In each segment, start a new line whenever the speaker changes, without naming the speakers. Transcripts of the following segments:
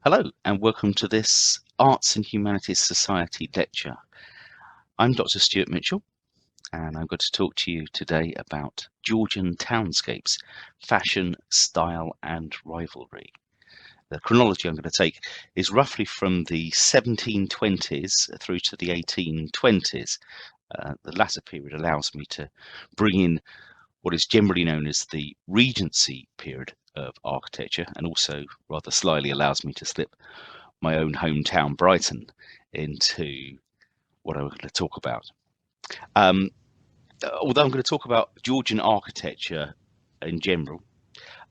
Hello and welcome to this Arts and Humanities Society lecture. I'm Dr. Stuart Mitchell and I'm going to talk to you today about Georgian Townscapes, fashion, style and rivalry. The chronology I'm going to take is roughly from the 1720s through to the 1820s. The latter period allows me to bring in what is generally known as the Regency period of architecture, and also rather slyly allows me to slip my own hometown Brighton into what I'm going to talk about. Although I'm going to talk about Georgian architecture in general,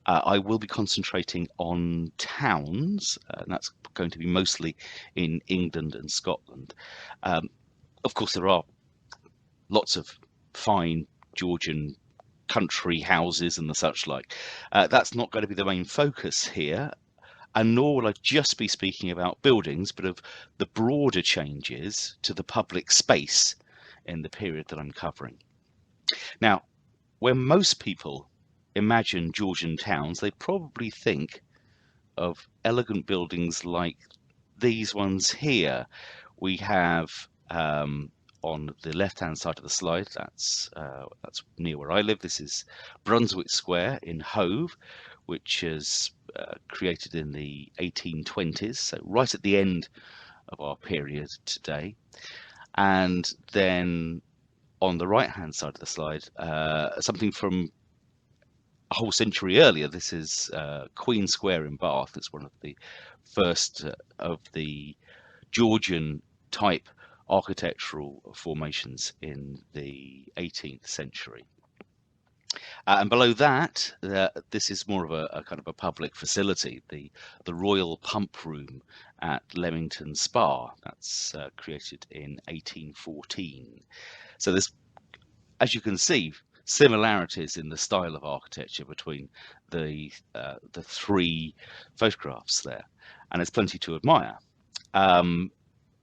I will be concentrating on towns, and that's going to be mostly in England and Scotland. Of course, there are lots of fine Georgian country houses and the such like. That's not going to be the main focus here, and nor will I just be speaking about buildings, but of the broader changes to the public space in the period that I'm covering. Now, when most people imagine Georgian towns, they probably think of elegant buildings like these ones here. We have on the left-hand side of the slide, that's near where I live. This is Brunswick Square in Hove, which is created in the 1820s, so right at the end of our period today. And then on the right-hand side of the slide, something from a whole century earlier. This is Queen Square in Bath. It's one of the first of the Georgian type architectural formations in the 18th century. And below that, this is more of a kind of a public facility, the Royal Pump Room at Leamington Spa. That's created in 1814. So there's, as you can see, similarities in the style of architecture between the three photographs there, and there's plenty to admire.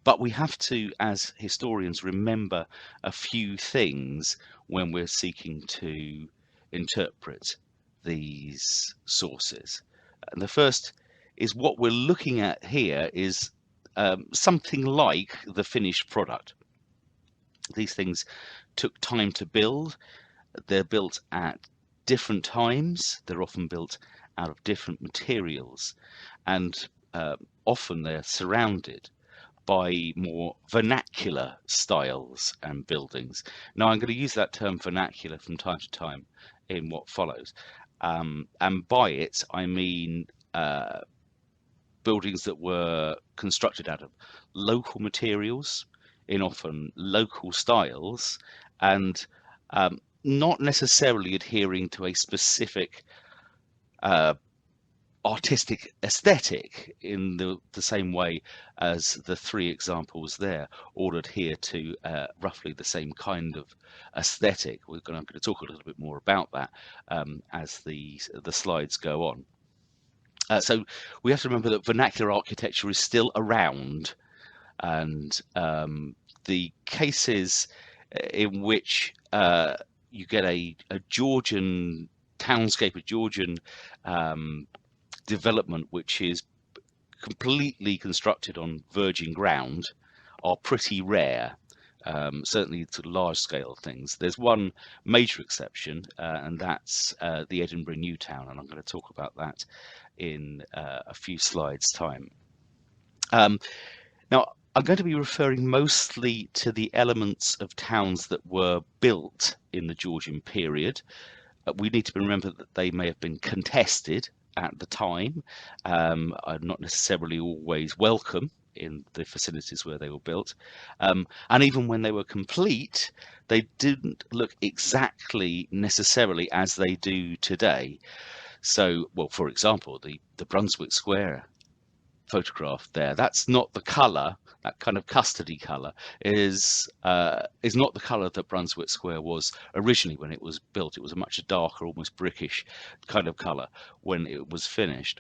But we have to, as historians, remember a few things when we're seeking to interpret these sources. And the first is what we're looking at here is something like the finished product. These things took time to build. They're built at different times. They're often built out of different materials, and often they're surrounded by more vernacular styles and buildings. Now, I'm going to use that term vernacular from time to time in what follows. And by it, I mean buildings that were constructed out of local materials in often local styles, and not necessarily adhering to a specific artistic aesthetic in the same way as the three examples there all adhere to roughly the same kind of aesthetic. I'm going to talk a little bit more about that as the slides go on. So we have to remember that vernacular architecture is still around, and the cases in which you get a Georgian townscape, a Georgian development which is completely constructed on virgin ground, are pretty rare, certainly to large scale things. There's one major exception, and that's the Edinburgh New Town, and I'm going to talk about that in a few slides time. Now, I'm going to be referring mostly to the elements of towns that were built in the Georgian period. We need to remember that they may have been contested at the time, are not necessarily always welcome in the facilities where they were built, and even when they were complete, they didn't look exactly necessarily as they do today. So, well, for example, the Brunswick Square photograph there, that's not the color. That kind of custody color is not the color that Brunswick Square was originally when it was built. It was a much darker, almost brickish kind of color when it was finished.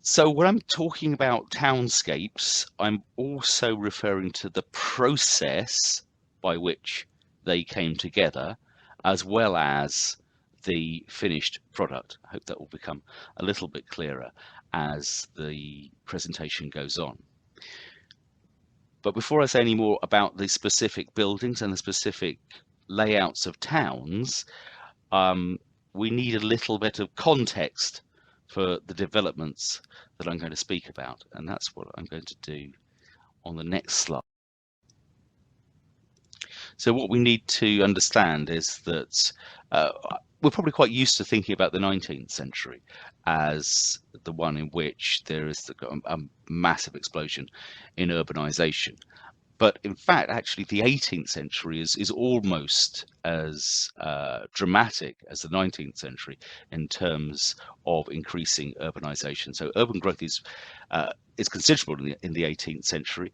So when I'm talking about townscapes, I'm also referring to the process by which they came together, as well as the finished product. I hope that will become a little bit clearer as the presentation goes on. But before I say any more about the specific buildings and the specific layouts of towns, we need a little bit of context for the developments that I'm going to speak about, and that's what I'm going to do on the next slide. So what we need to understand is that we're probably quite used to thinking about the 19th century as the one in which there is a massive explosion in urbanization. But in fact, actually, the 18th century is almost as dramatic as the 19th century in terms of increasing urbanization. So urban growth is considerable in the 18th century.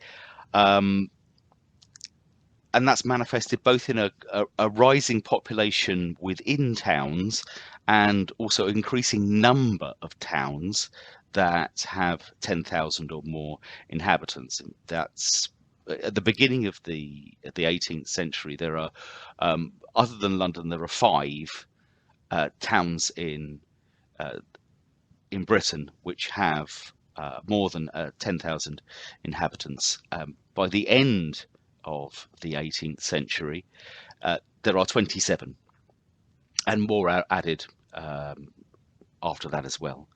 And that's manifested both in a rising population within towns and also increasing number of towns that have 10,000 or more inhabitants. And that's at the beginning of the 18th century. There are, other than London, there are 5 towns in Britain which have more than 10,000 inhabitants. By the end of the 18th century, there are 27, and more are added after that as well.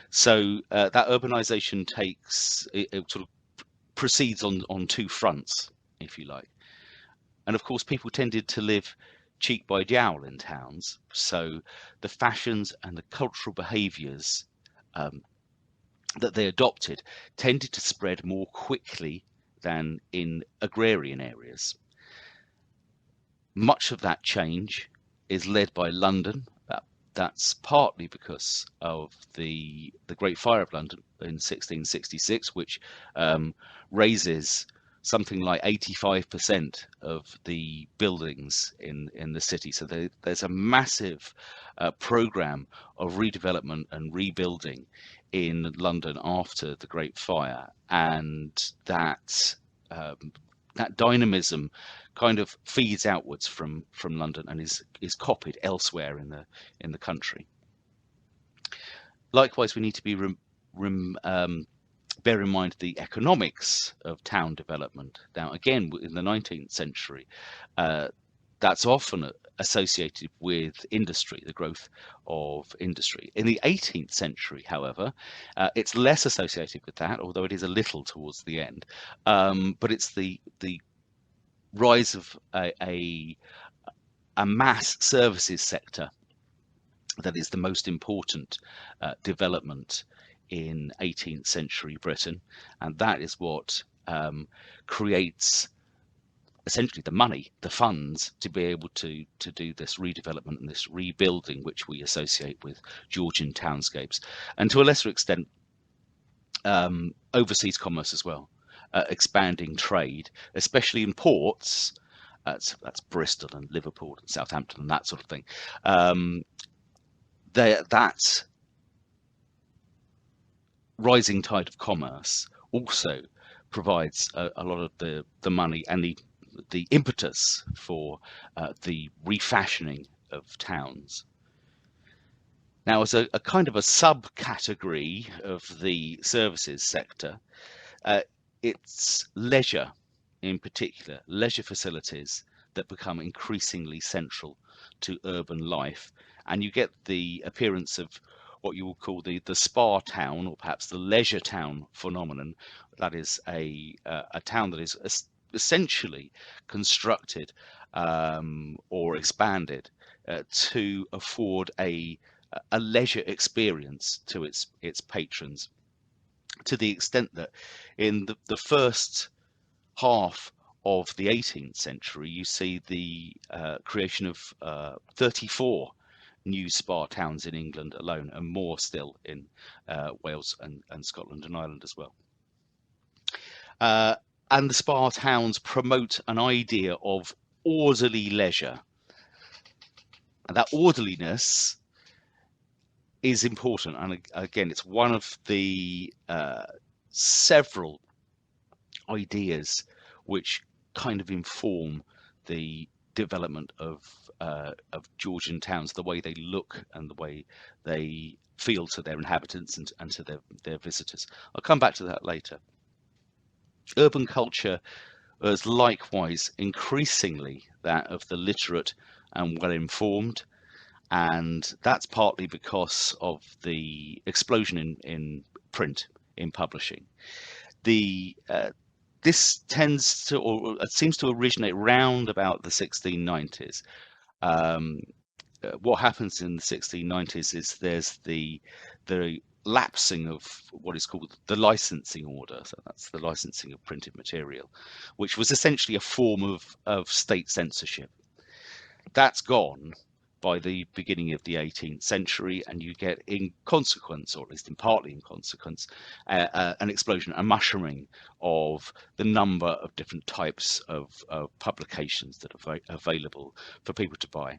So that urbanization it sort of proceeds on 2 fronts, if you like. And of course, people tended to live cheek by jowl in towns, so the fashions and the cultural behaviours that they adopted tended to spread more quickly than in agrarian areas. Much of that change is led by London. That's partly because of the Great Fire of London in 1666, which raises something like 85% of the buildings in the city. So there's a massive program of redevelopment and rebuilding in London after the Great Fire, and that dynamism kind of feeds outwards from London and is copied elsewhere in the country. Likewise, we need to be bear in mind the economics of town development. Now, again, in the 19th century, that's often associated with industry, the growth of industry. In the 18th century, however, it's less associated with that, although it is a little towards the end. But it's the rise of a mass services sector that is the most important development in 18th century Britain, and that is what creates essentially the money, the funds, to be able to do this redevelopment and this rebuilding, which we associate with Georgian Townscapes, and to a lesser extent overseas commerce as well, expanding trade, especially in ports. That's Bristol and Liverpool and Southampton and that sort of thing. That rising tide of commerce also provides a lot of the money and the impetus for the refashioning of towns. Now, as a kind of a subcategory of the services sector, it's leisure, in particular, leisure facilities that become increasingly central to urban life, and you get the appearance of what you will call the spa town, or perhaps the leisure town phenomenon. That is a town that is essentially constructed or expanded to afford a leisure experience to its patrons, to the extent that in the first half of the 18th century, you see the creation of 34 new spa towns in England alone, and more still in Wales and Scotland and Ireland as well. And the spa towns promote an idea of orderly leisure. And that orderliness is important. And again, it's one of the several ideas which kind of inform the development of Georgian towns, the way they look and the way they feel to their inhabitants and to their visitors. I'll come back to that later. Urban culture is likewise increasingly that of the literate and well-informed, and that's partly because of the explosion in print, in publishing. The this tends to, or it seems to originate round about the 1690s. Um, what happens in the 1690s is there's the lapsing of what is called the licensing order. So that's the licensing of printed material, which was essentially a form of state censorship. That's gone by the beginning of the 18th century, and you get, in consequence, or at least in partly in consequence, an explosion, a mushrooming of the number of different types of publications that are available for people to buy.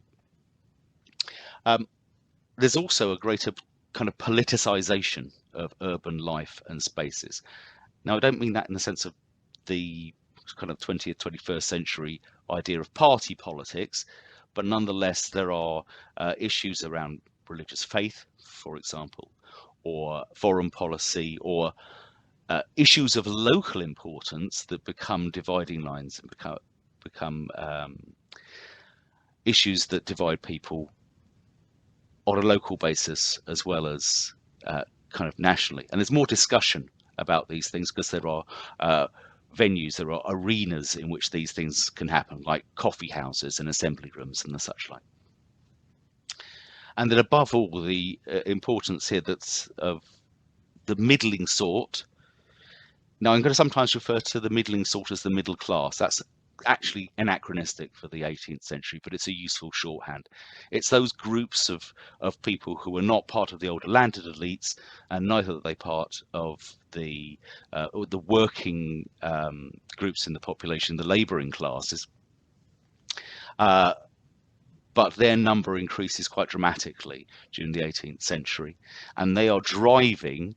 There's also a greater kind of politicization of urban life and spaces. Now, I don't mean that in the sense of the kind of 20th, 21st century idea of party politics, but nonetheless, there are issues around religious faith, for example, or foreign policy, or issues of local importance that become dividing lines and become issues that divide people on a local basis as well as kind of nationally. And there's more discussion about these things because there are venues, there are arenas in which these things can happen, like coffee houses and assembly rooms and the such like. And then above all, the importance here that's of the middling sort. Now, I'm going to sometimes refer to the middling sort as the middle class. That's actually anachronistic for the 18th century, but it's a useful shorthand. It's those groups of people who are not part of the older landed elites, and neither are they part of the working groups in the population, the labouring classes. But their number increases quite dramatically during the 18th century, and they are driving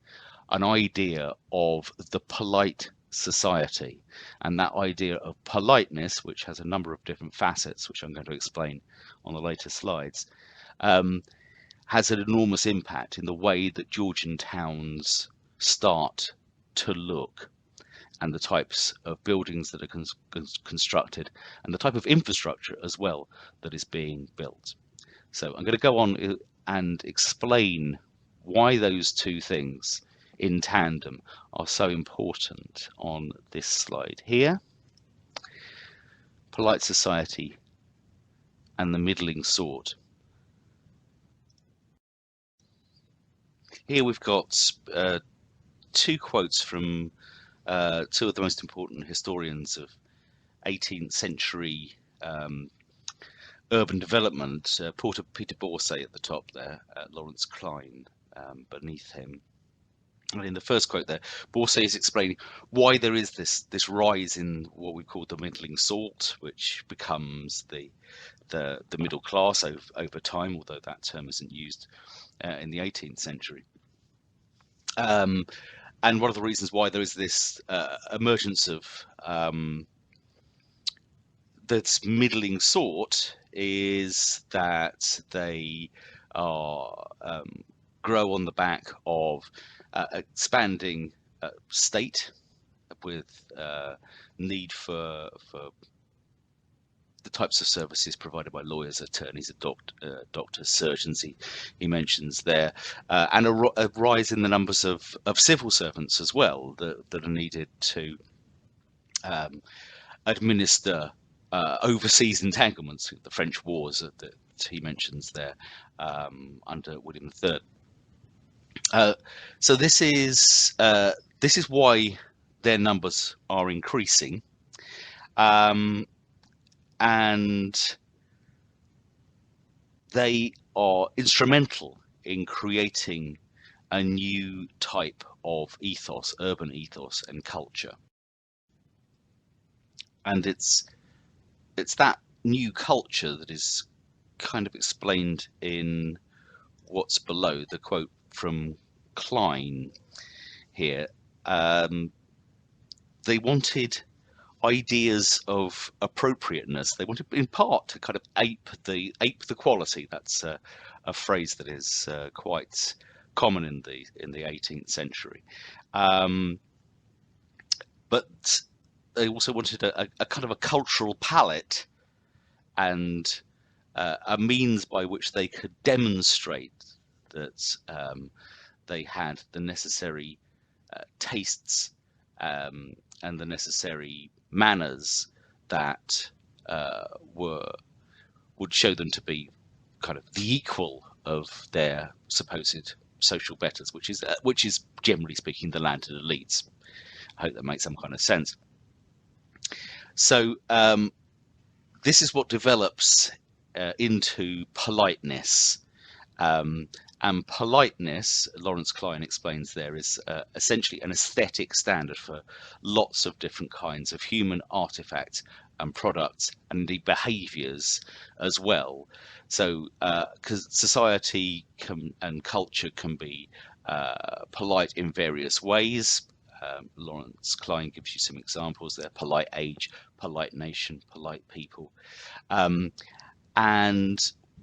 an idea of the polite society. And that idea of politeness, which has a number of different facets, which I'm going to explain on the later slides, has an enormous impact in the way that Georgian towns start to look, and the types of buildings that are constructed, and the type of infrastructure as well that is being built. So I'm going to go on and explain why those two things in tandem are so important on this slide here. Polite society and the middling sort. Here we've got two quotes from two of the most important historians of 18th century urban development, Peter Borsay at the top there, Lawrence Klein beneath him. And in the first quote there, Borsay is explaining why there is this rise in what we call the middling sort, which becomes the middle class over time, although that term isn't used in the 18th century. And one of the reasons why there is this emergence of this middling sort is that they are grow on the back of expanding state with need for the types of services provided by lawyers, attorneys, doctors, surgeons. He mentions there, and a rise in the numbers of civil servants as well that are needed to administer overseas entanglements, the French wars that he mentions there under William III. So this is why their numbers are increasing, and they are instrumental in creating a new type of ethos, urban ethos and culture. And it's that new culture that is kind of explained in what's below, the quote from Klein here. They wanted ideas of appropriateness. They wanted, in part, to kind of ape the quality. That's a phrase that is quite common in the 18th century. But they also wanted a kind of a cultural palette and a means by which they could demonstrate that they had the necessary tastes and the necessary manners that would show them to be kind of the equal of their supposed social betters, which is generally speaking the landed elites. I hope that makes some kind of sense. So this is what develops into politeness. And politeness, Lawrence Klein explains there, is essentially an aesthetic standard for lots of different kinds of human artifacts and products, and indeed behaviours as well. So, because society and culture can be polite in various ways. Lawrence Klein gives you some examples there: polite age, polite nation, polite people. And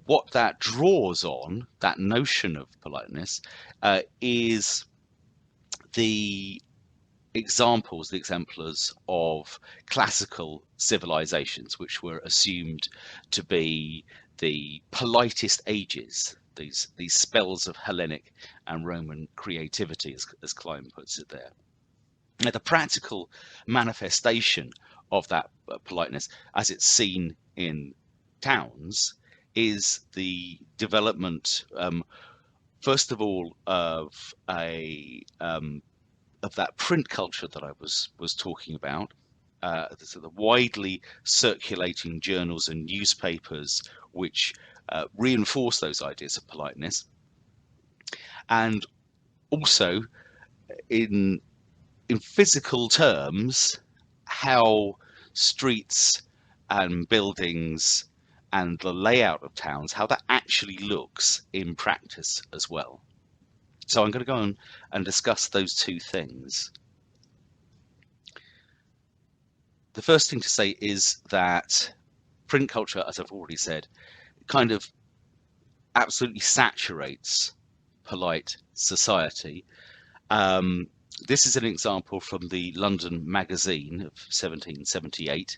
what that draws on, that notion of politeness, is the exemplars of classical civilizations, which were assumed to be the politest ages, these spells of Hellenic and Roman creativity, as Klein puts it there. Now, the practical manifestation of that politeness, as it's seen in towns, is the development, first of all, of that print culture that I was talking about. So the widely circulating journals and newspapers which reinforce those ideas of politeness, and also in physical terms, how streets and buildings and the layout of towns, how that actually looks in practice as well. So I'm going to go on and discuss those two things. The first thing to say is that print culture, as I've already said, kind of absolutely saturates polite society. This is an example from the London Magazine of 1778.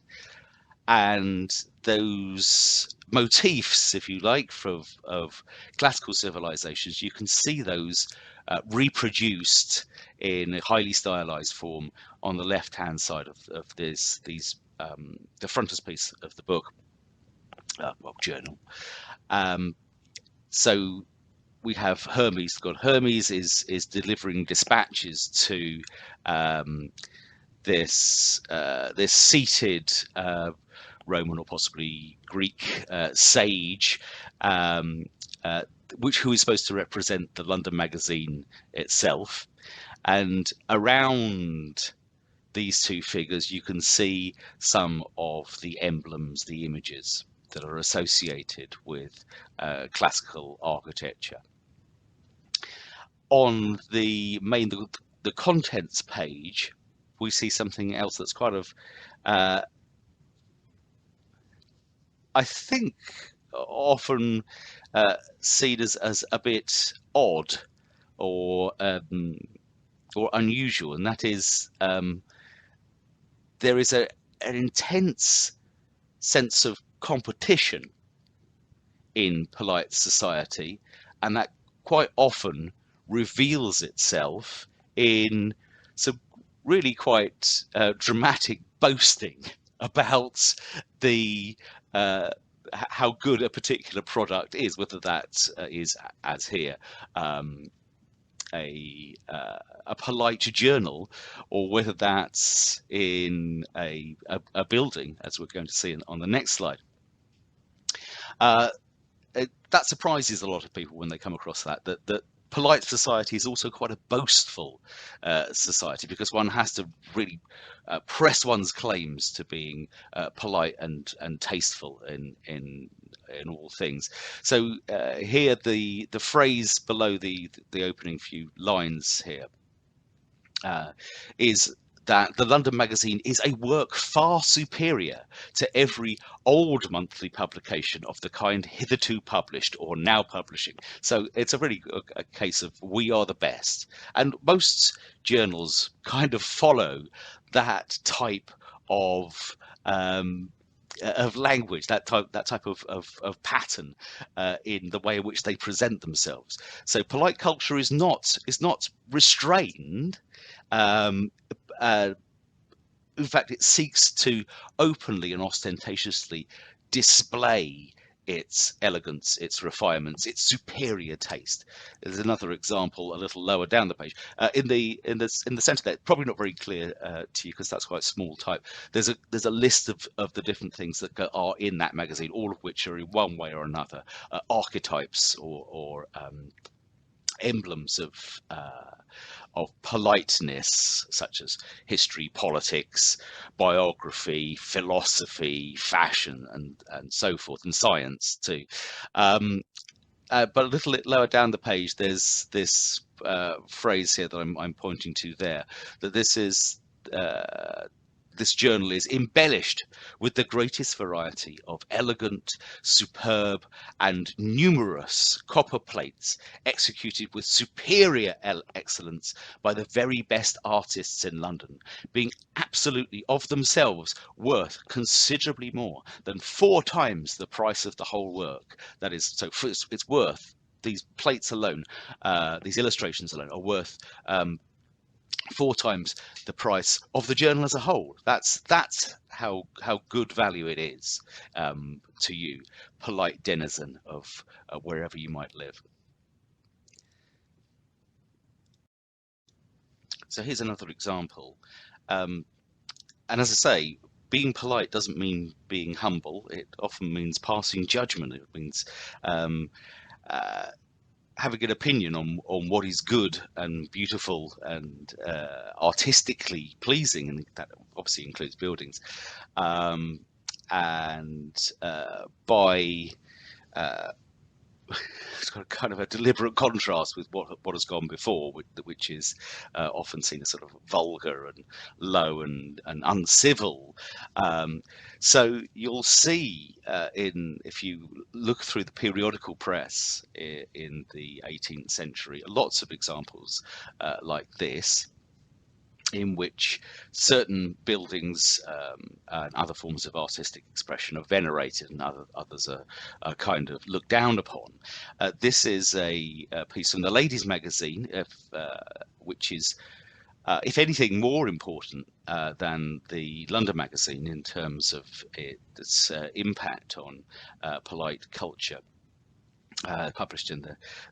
And those motifs, if you like, of classical civilizations, you can see those reproduced in a highly stylized form on the left-hand side of the frontispiece of the book, journal. So we have Hermes. Hermes is delivering dispatches to this seated Roman or possibly Greek sage, who is supposed to represent the London Magazine itself. And around these two figures, you can see some of the emblems, the images that are associated with classical architecture. On the contents page, we see something else that's kind of, I think, often seen as a bit odd or unusual, and that is there is an intense sense of competition in polite society, and that quite often reveals itself in some really quite dramatic boasting about the how good a particular product is, whether that is, as here, a polite journal, or whether that's in a building, as we're going to see on the next slide. That surprises a lot of people when they come across that polite society is also quite a boastful society, because one has to really press one's claims to being polite and tasteful in all things. So here the phrase below the opening few lines here is that the London Magazine is a work far superior to every old monthly publication of the kind hitherto published or now publishing. So it's a really a case of we are the best. And most journals kind of follow that type of language, that type of pattern in the way in which they present themselves. So polite culture is not restrained. Um, uh, in fact, it seeks to openly and ostentatiously display its elegance, its refinements, its superior taste. There's another example a little lower down the page. In the centre there, probably not very clear to you because that's quite small type. There's a list of the different things that are in that magazine, all of which are in one way or another archetypes or emblems of politeness, such as history, politics, biography, philosophy, fashion, and so forth, and science too. Um, but a little bit lower down the page, there's this phrase here that I'm pointing to there, that this journal is embellished with the greatest variety of elegant, superb, and numerous copper plates executed with superior excellence by the very best artists in London, being absolutely of themselves worth considerably more than 4 times the price of the whole work. That is, so it's worth, these plates alone, these illustrations alone are worth 4 times the price of the journal as a whole. That's how good value it is to you, polite denizen of wherever you might live. So here's another example. And as I say, being polite doesn't mean being humble. It often means passing judgment. It means having an opinion on what is good and beautiful and artistically pleasing, and that obviously includes buildings. And by it's got kind of a deliberate contrast with what has gone before, which is often seen as sort of vulgar and low and uncivil. So you'll see if you look through the periodical press in the 18th century, lots of examples like this, in which certain buildings and other forms of artistic expression are venerated and others are kind of looked down upon. This is a piece from the Ladies' Magazine, which is, if anything, more important than the London Magazine in terms of its impact on polite culture. Published in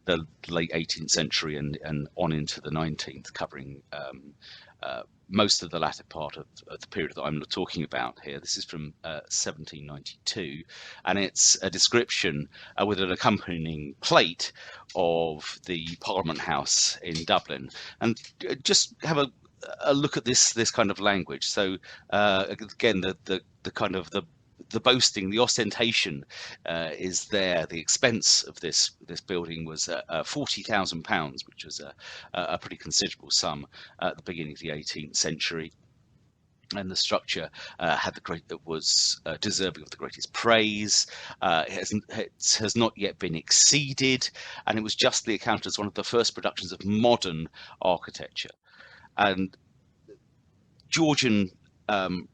the late 18th century and on into the 19th, covering most of the latter part of the period that I'm talking about here. This is from 1792, and it's a description with an accompanying plate of the Parliament House in Dublin. And just have a look at this kind of language. So again, the kind of the boasting, the ostentation is there. The expense of this building was £40,000, which was a pretty considerable sum at the beginning of the 18th century. And the structure was deserving of the greatest praise. It has not yet been exceeded, and it was justly accounted as one of the first productions of modern architecture. And Georgian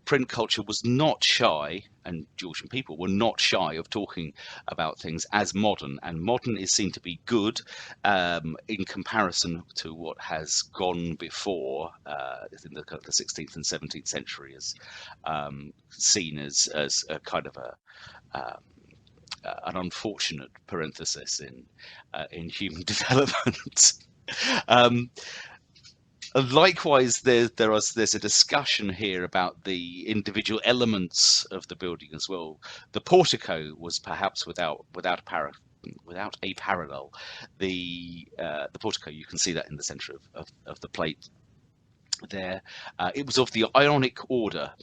print culture was not shy, and Georgian people were not shy of talking about things as modern, and modern is seen to be good in comparison to what has gone before in the 16th and 17th century, as seen as a kind of an unfortunate parenthesis in human development. Likewise, there's a discussion here about the individual elements of the building as well. The portico was perhaps without a parallel. The portico, you can see that in the centre of the plate there. It was of the Ionic order.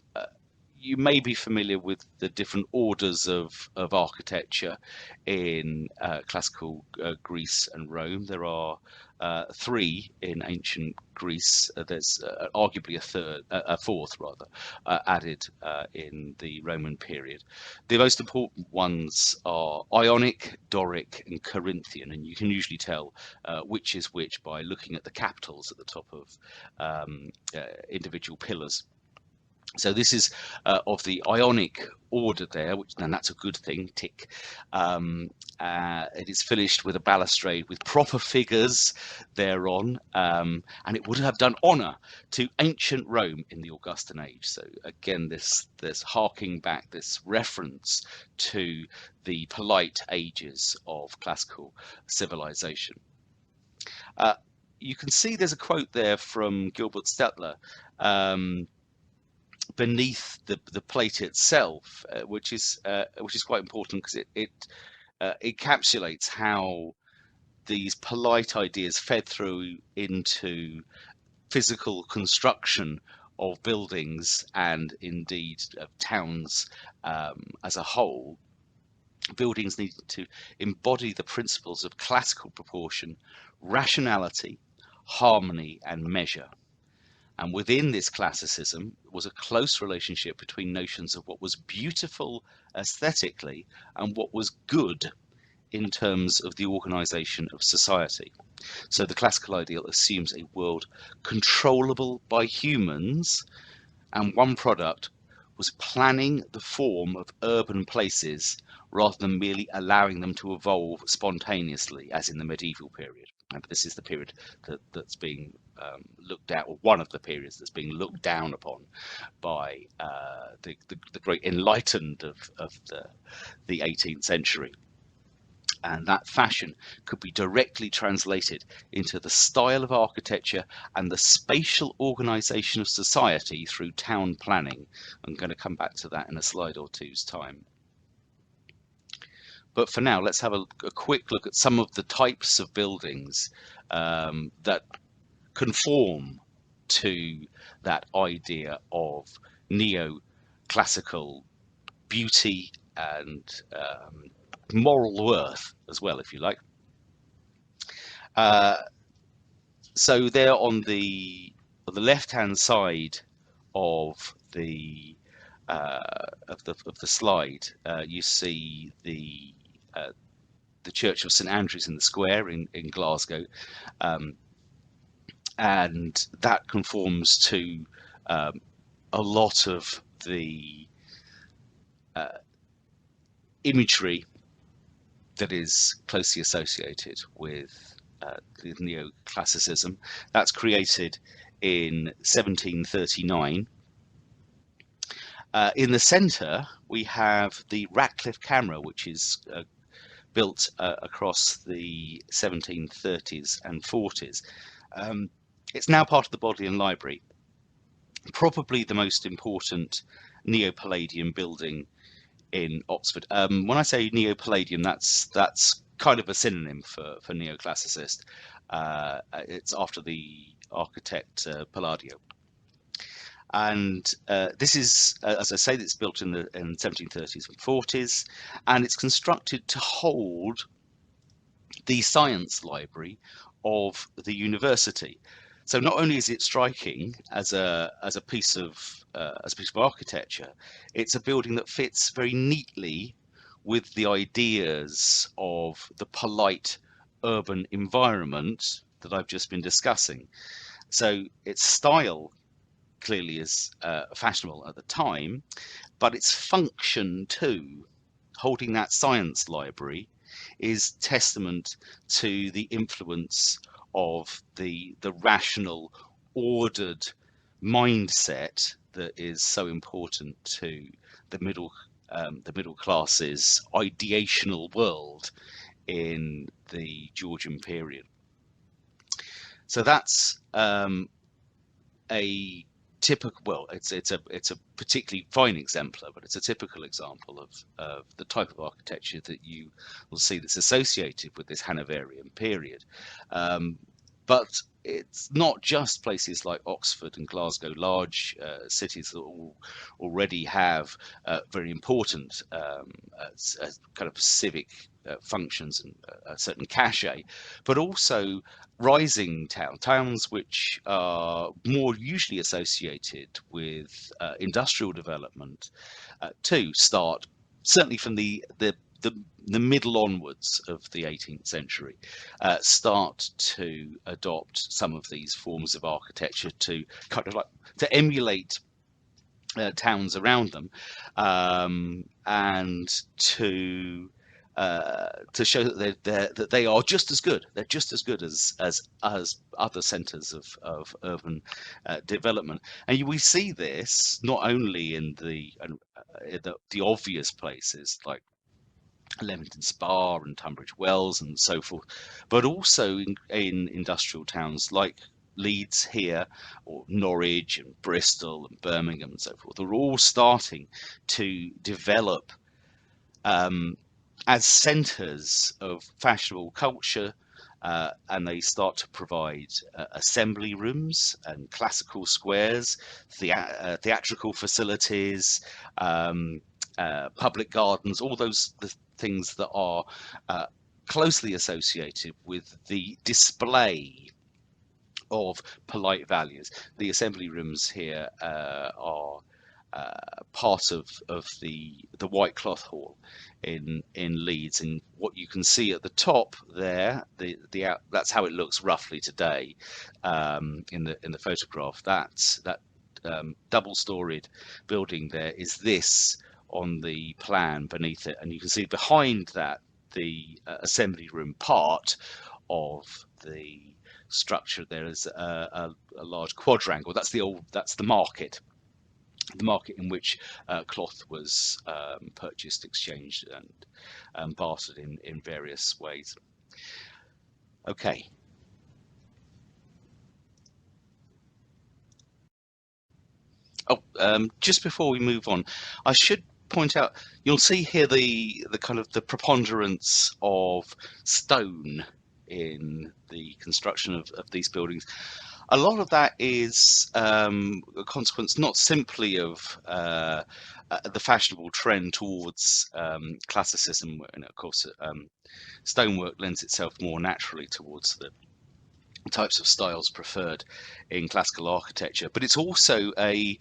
you may be familiar with the different orders of architecture in classical Greece and Rome. There are three in ancient Greece. There's arguably a fourth rather, added in the Roman period. The most important ones are Ionic, Doric, and Corinthian, and you can usually tell which is which by looking at the capitals at the top of individual pillars. So this is of the Ionic order there, and that's a good thing, tick. It is finished with a balustrade with proper figures thereon, and it would have done honour to ancient Rome in the Augustan age. So again, this harking back, this reference to the polite ages of classical civilization. You can see there's a quote there from Gilbert Stettler beneath the plate itself, which is quite important because it encapsulates how these polite ideas fed through into physical construction of buildings and indeed of towns as a whole. Buildings needed to embody the principles of classical proportion, rationality, harmony, and measure. And within this classicism was a close relationship between notions of what was beautiful aesthetically and what was good in terms of the organization of society. So the classical ideal assumes a world controllable by humans, and one product was planning the form of urban places rather than merely allowing them to evolve spontaneously, as in the medieval period. And this is the period that's being looked at, or one of the periods that's being looked down upon by the great enlightened of the 18th century. And that fashion could be directly translated into the style of architecture and the spatial organization of society through town planning. I'm going to come back to that in a slide or two's time. But for now, let's have a quick look at some of the types of buildings that conform to that idea of neoclassical beauty and moral worth as well, if you like. So there on the left-hand side of the slide, you see the Church of St Andrews in the Square in Glasgow, and that conforms to a lot of the imagery that is closely associated with the neoclassicism. That's created in 1739. In the centre, we have the Radcliffe Camera, which is built across the 1730s and 40s. It's now part of the Bodleian Library, probably the most important Neo-Palladian building in Oxford. When I say Neo-Palladian, that's kind of a synonym for neoclassicist. It's after the architect Palladio. And this is, as I say, it's built in the 1730s and 40s, and it's constructed to hold the science library of the university. So not only is it striking as a piece of architecture, it's a building that fits very neatly with the ideas of the polite urban environment that I've just been discussing. So its style clearly is fashionable at the time, but its function too, holding that science library, is testament to the influence of the rational, ordered mindset that is so important to the middle classes' ideational world in the Georgian period. So that's a typical, well, it's a particularly fine exemplar, but it's a typical example of the type of architecture that you will see that's associated with this Hanoverian period. But it's not just places like Oxford and Glasgow, large cities that already have very important kind of civic functions and a certain cachet, but also rising towns which are more usually associated with industrial development to start, certainly from the middle onwards of the 18th century, start to adopt some of these forms of architecture to kind of like to emulate towns around them, and to show that they are just as good. They're just as good as other centres of urban development. And we see this not only in the obvious places like Leamington Spa and Tunbridge Wells and so forth, but also in industrial towns like Leeds here, or Norwich and Bristol and Birmingham and so forth. They're all starting to develop um, as centres of fashionable culture, and they start to provide assembly rooms and classical squares, theatrical facilities, public gardens, all those things that are closely associated with the display of polite values. The assembly rooms here are part of the White Cloth Hall in Leeds, and what you can see at the top there, that's how it looks roughly today in the photograph. That double-storied building there is this on the plan beneath it, and you can see behind that the assembly room part of the structure. There is a large quadrangle. That's the market, the market in which cloth was purchased, exchanged, and bartered in various ways. Okay. Oh, just before we move on, I should point out, you'll see here the kind of the preponderance of stone in the construction of these buildings. A lot of that is a consequence not simply of the fashionable trend towards classicism, and of course stonework lends itself more naturally towards the types of styles preferred in classical architecture, but it's also a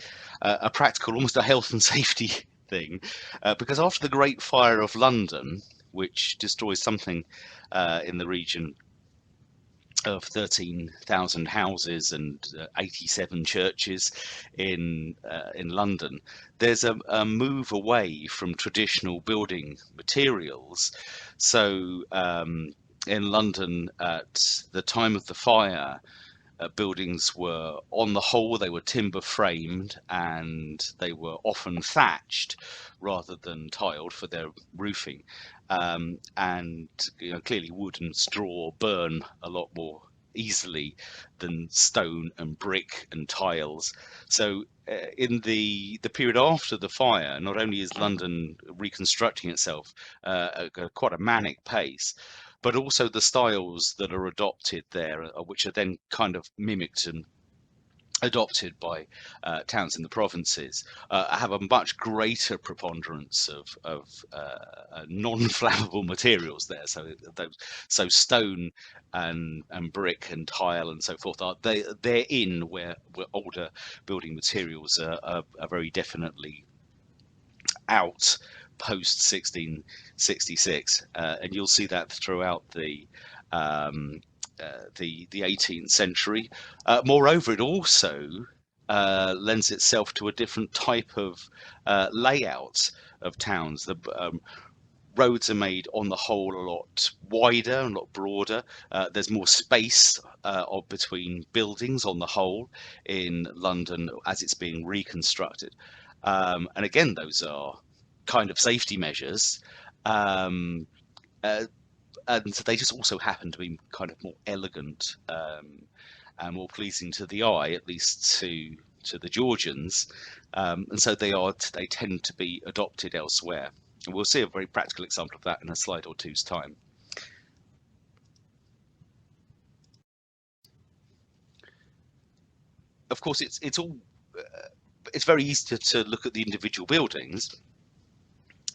practical, almost a health and safety thing, because after the Great Fire of London, which destroys something in the region of 13,000 houses and 87 churches in London, there's a move away from traditional building materials. So in London at the time of the fire, buildings were, on the whole, they were timber framed, and they were often thatched rather than tiled for their roofing. And clearly wood and straw burn a lot more easily than stone and brick and tiles. So in the period after the fire, not only is London reconstructing itself at quite a manic pace, but also the styles that are adopted there, which are then kind of mimicked and adopted by towns in the provinces, have a much greater preponderance of non-flammable materials there. So stone and brick and tile and so forth they're in where older building materials are very definitely out post 1666, and you'll see that throughout the 18th century. Moreover, it also lends itself to a different type of layout of towns. The roads are made on the whole a lot wider and a lot broader. There's more space between buildings on the whole in London as it's being reconstructed. And again, those are kind of safety measures. And they just also happen to be kind of more elegant and more pleasing to the eye, at least to the Georgians. And so they tend to be adopted elsewhere. And we'll see a very practical example of that in a slide or two's time. of course, it's all it's very easy to look at the individual buildings,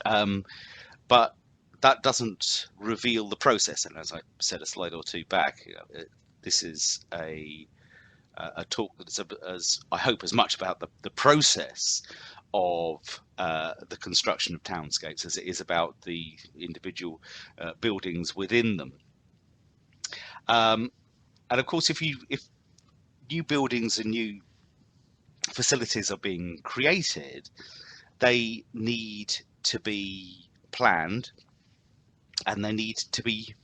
but that doesn't reveal the process. And as I said a slide or two back, this is a talk that's, as I hope, as much about the process of the construction of townscapes as it is about the individual buildings within them. And of course, if new buildings and new facilities are being created, they need to be planned and they need to be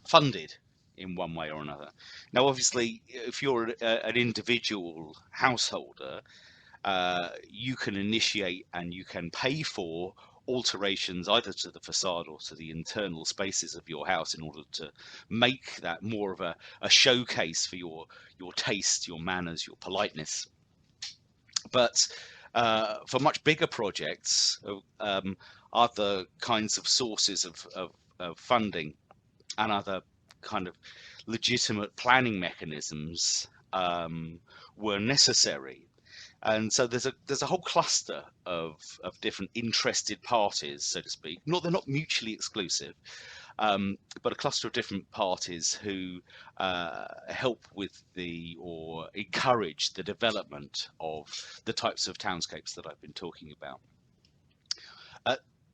funded in one way or another. Now, obviously, if you're an individual householder, you can initiate and you can pay for alterations either to the facade or to the internal spaces of your house in order to make that more of a showcase for your taste, your manners, your politeness. But for much bigger projects, other kinds of sources of funding and other kind of legitimate planning mechanisms were necessary. And so there's a whole cluster of different interested parties, so to speak. They're not mutually exclusive, but a cluster of different parties who help with or encourage the development of the types of townscapes that I've been talking about.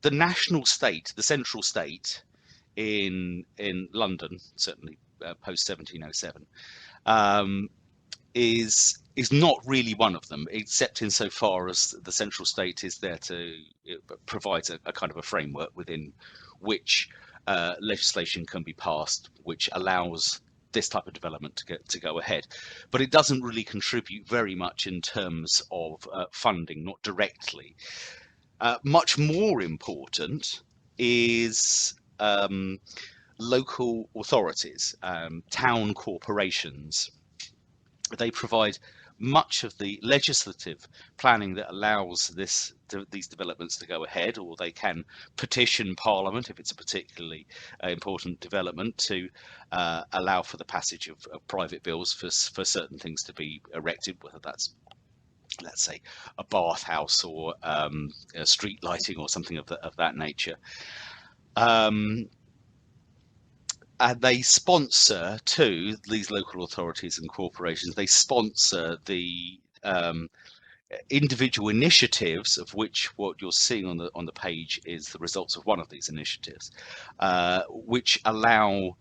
The national state, the central state in London, certainly post 1707, is not really one of them, except insofar as the central state is there to provide a kind of a framework within which legislation can be passed, which allows this type of development to go ahead. But it doesn't really contribute very much in terms of funding, not directly. Much more important is local authorities, town corporations. They provide much of the legislative planning that allows these developments to go ahead, or they can petition Parliament if it's a particularly important development to allow for the passage of private bills for certain things to be erected, whether that's, let's say, a bathhouse or street lighting or something of that nature. And they sponsor, too, these local authorities and corporations, they sponsor the individual initiatives, of which what you're seeing on the page is the results of one of these initiatives, which allow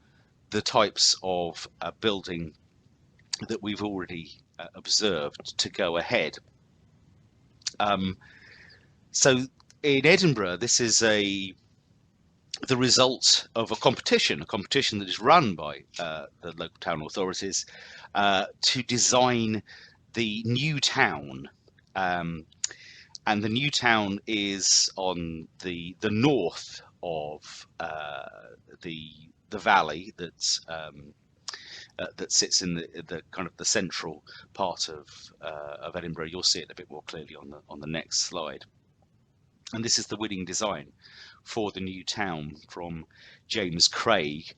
the types of building that we've already observed to go ahead. So in Edinburgh, this is the result of a competition that is run by the local town authorities to design the new town. And the new town is on the north of the valley that sits in the kind of the central part of Edinburgh. You'll see it a bit more clearly on the next slide. And this is the winning design for the new town from James Craig.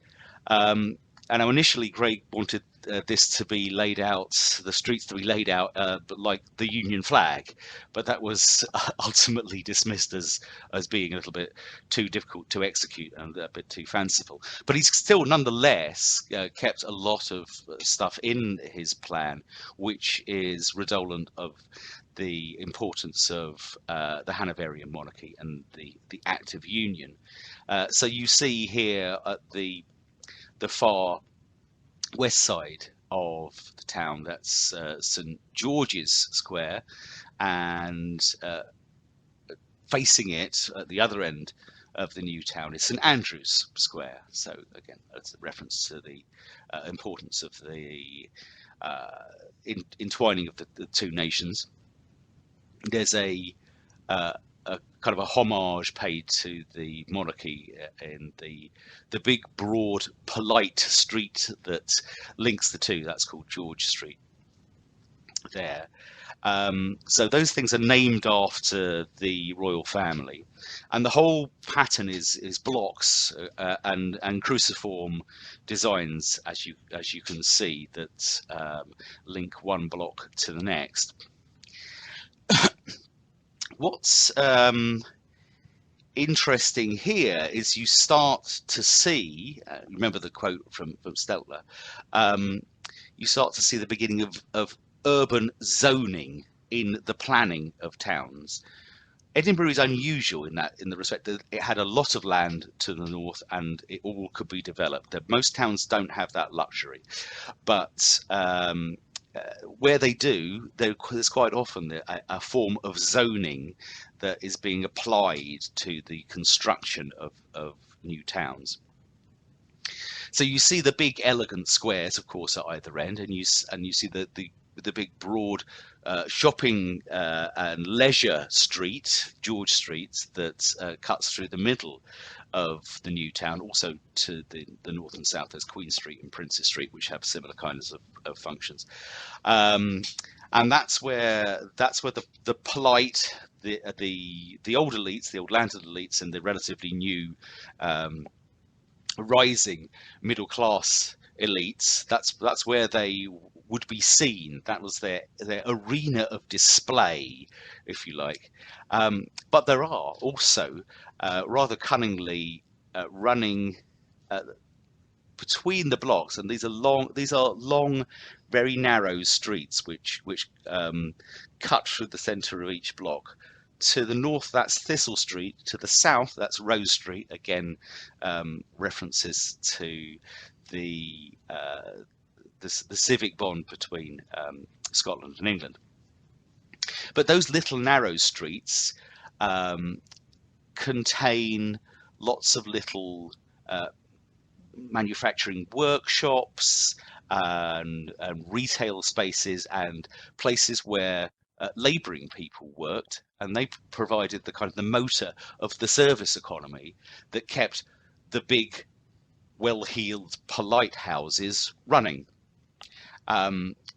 And now initially Craig wanted this to be laid out, the streets to be laid out like the Union flag, but that was ultimately dismissed as being a little bit too difficult to execute and a bit too fanciful. But he's still nonetheless kept a lot of stuff in his plan, which is redolent of the importance of the Hanoverian monarchy and the Act of Union. So you see here at the far west side of the town, that's St George's Square, and facing it at the other end of the new town is St Andrew's Square. So again, that's a reference to the importance of the entwining of the two nations. There's a kind of a homage paid to the monarchy in the big, broad, polite street that links the two. That's called George Street. there. So those things are named after the royal family, and the whole pattern is blocks and cruciform designs, as you can see, that link one block to the next. What's interesting here is you start to see, remember the quote from Steltler, you start to see the beginning of urban zoning in the planning of towns. Edinburgh is unusual in the respect that it had a lot of land to the north and it all could be developed. Most towns don't have that luxury, but where they do, there's quite often a form of zoning that is being applied to the construction of new towns. So you see the big elegant squares, of course, at either end, and you see the big broad shopping and leisure street, George Street, that cuts through the middle of the new town. Also to the north and south, there's Queen Street and Princes Street, which have similar kinds of functions. And that's where the polite, the old elites, the old landed elites, and the relatively new rising middle class elites, that's where they would be seen. That was their arena of display, if you like. But there are also rather cunningly running between the blocks, and these are long, very narrow streets which cut through the centre of each block. To the north, that's Thistle Street. To the south, that's Rose Street. Again, references to the civic bond between Scotland and England. But those little narrow streets contain lots of little manufacturing workshops and retail spaces and places where labouring people worked, and they provided the kind of the motor of the service economy that kept the big, well-heeled, polite houses running.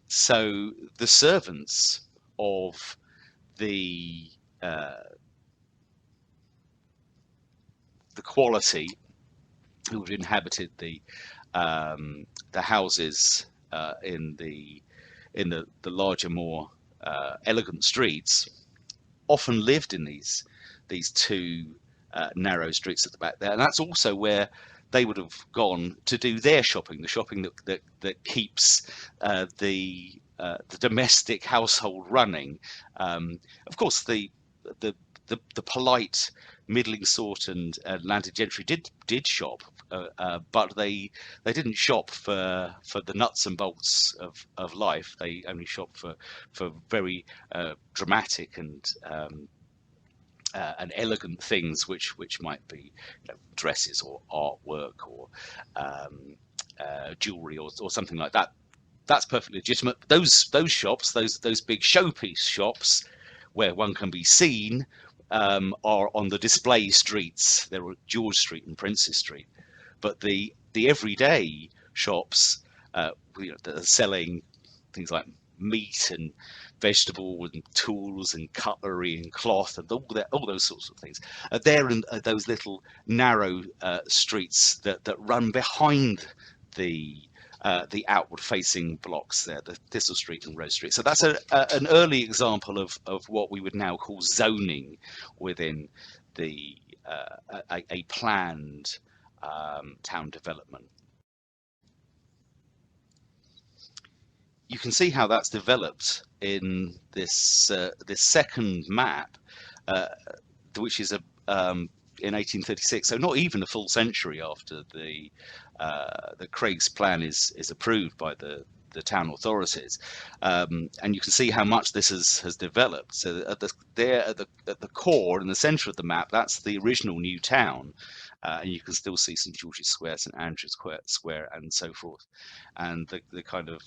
So the servants of the quality who had inhabited the houses in the larger, more elegant streets often lived in these two narrow streets at the back there, and that's also where they would have gone to do their shopping, the shopping that keeps the domestic household running. Of course, the polite middling sort and landed gentry did shop, but they didn't shop for the nuts and bolts of life. They only shopped for very dramatic and elegant things, which might be, dresses or artwork or jewelry or something like that. That's perfectly legitimate. Those shops, those big showpiece shops, where one can be seen, are on the display streets. There are George Street and Princes Street, but the everyday shops that are selling things like meat and vegetable and tools and cutlery and cloth and all those sorts of things are there in those little narrow streets that run behind the outward-facing blocks there, the Thistle Street and Rose Street. So that's an early example of what we would now call zoning within the a planned town development. You can see how that's developed in this second map, which is in 1836, so not even a full century after the Craig's plan is approved by the town authorities, and you can see how much this has developed. So at the core, in the centre of the map, that's the original new town, and you can still see St George's Square, St Andrew's Square, and so forth, and the kind of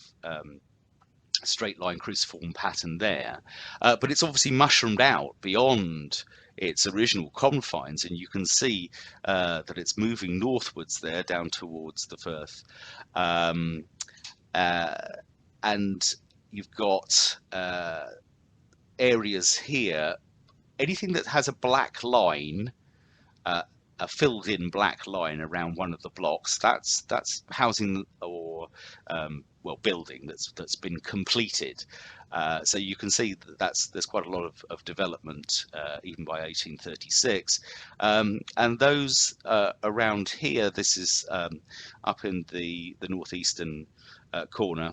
straight line cruciform pattern there, but it's obviously mushroomed out beyond its original confines, and you can see that it's moving northwards there down towards the Firth, and you've got areas here. Anything that has a black line, a filled-in black line around one of the blocks, that's housing or well, building that's been completed. So you can see that there's quite a lot of development even by 1836, and those around here. This is up in the northeastern corner,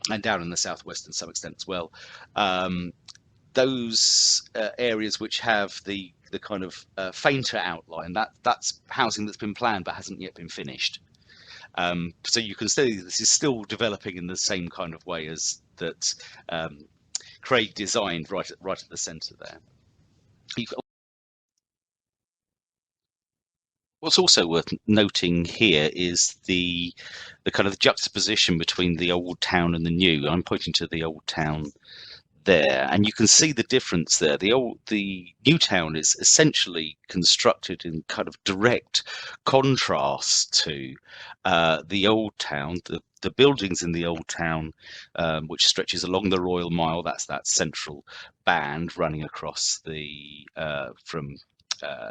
and down in the southwest to some extent as well. Those areas which have the kind of fainter outline, that's housing that's been planned but hasn't yet been finished. So you can see this is still developing in the same kind of way as that Craig designed right at the centre there. What's also worth noting here is the kind of juxtaposition between the old town and the new. I'm pointing to the old town there, and you can see the difference there. The new town is essentially constructed in kind of direct contrast to the old town. The buildings in the old town, which stretches along the Royal Mile, that's that central band running across the from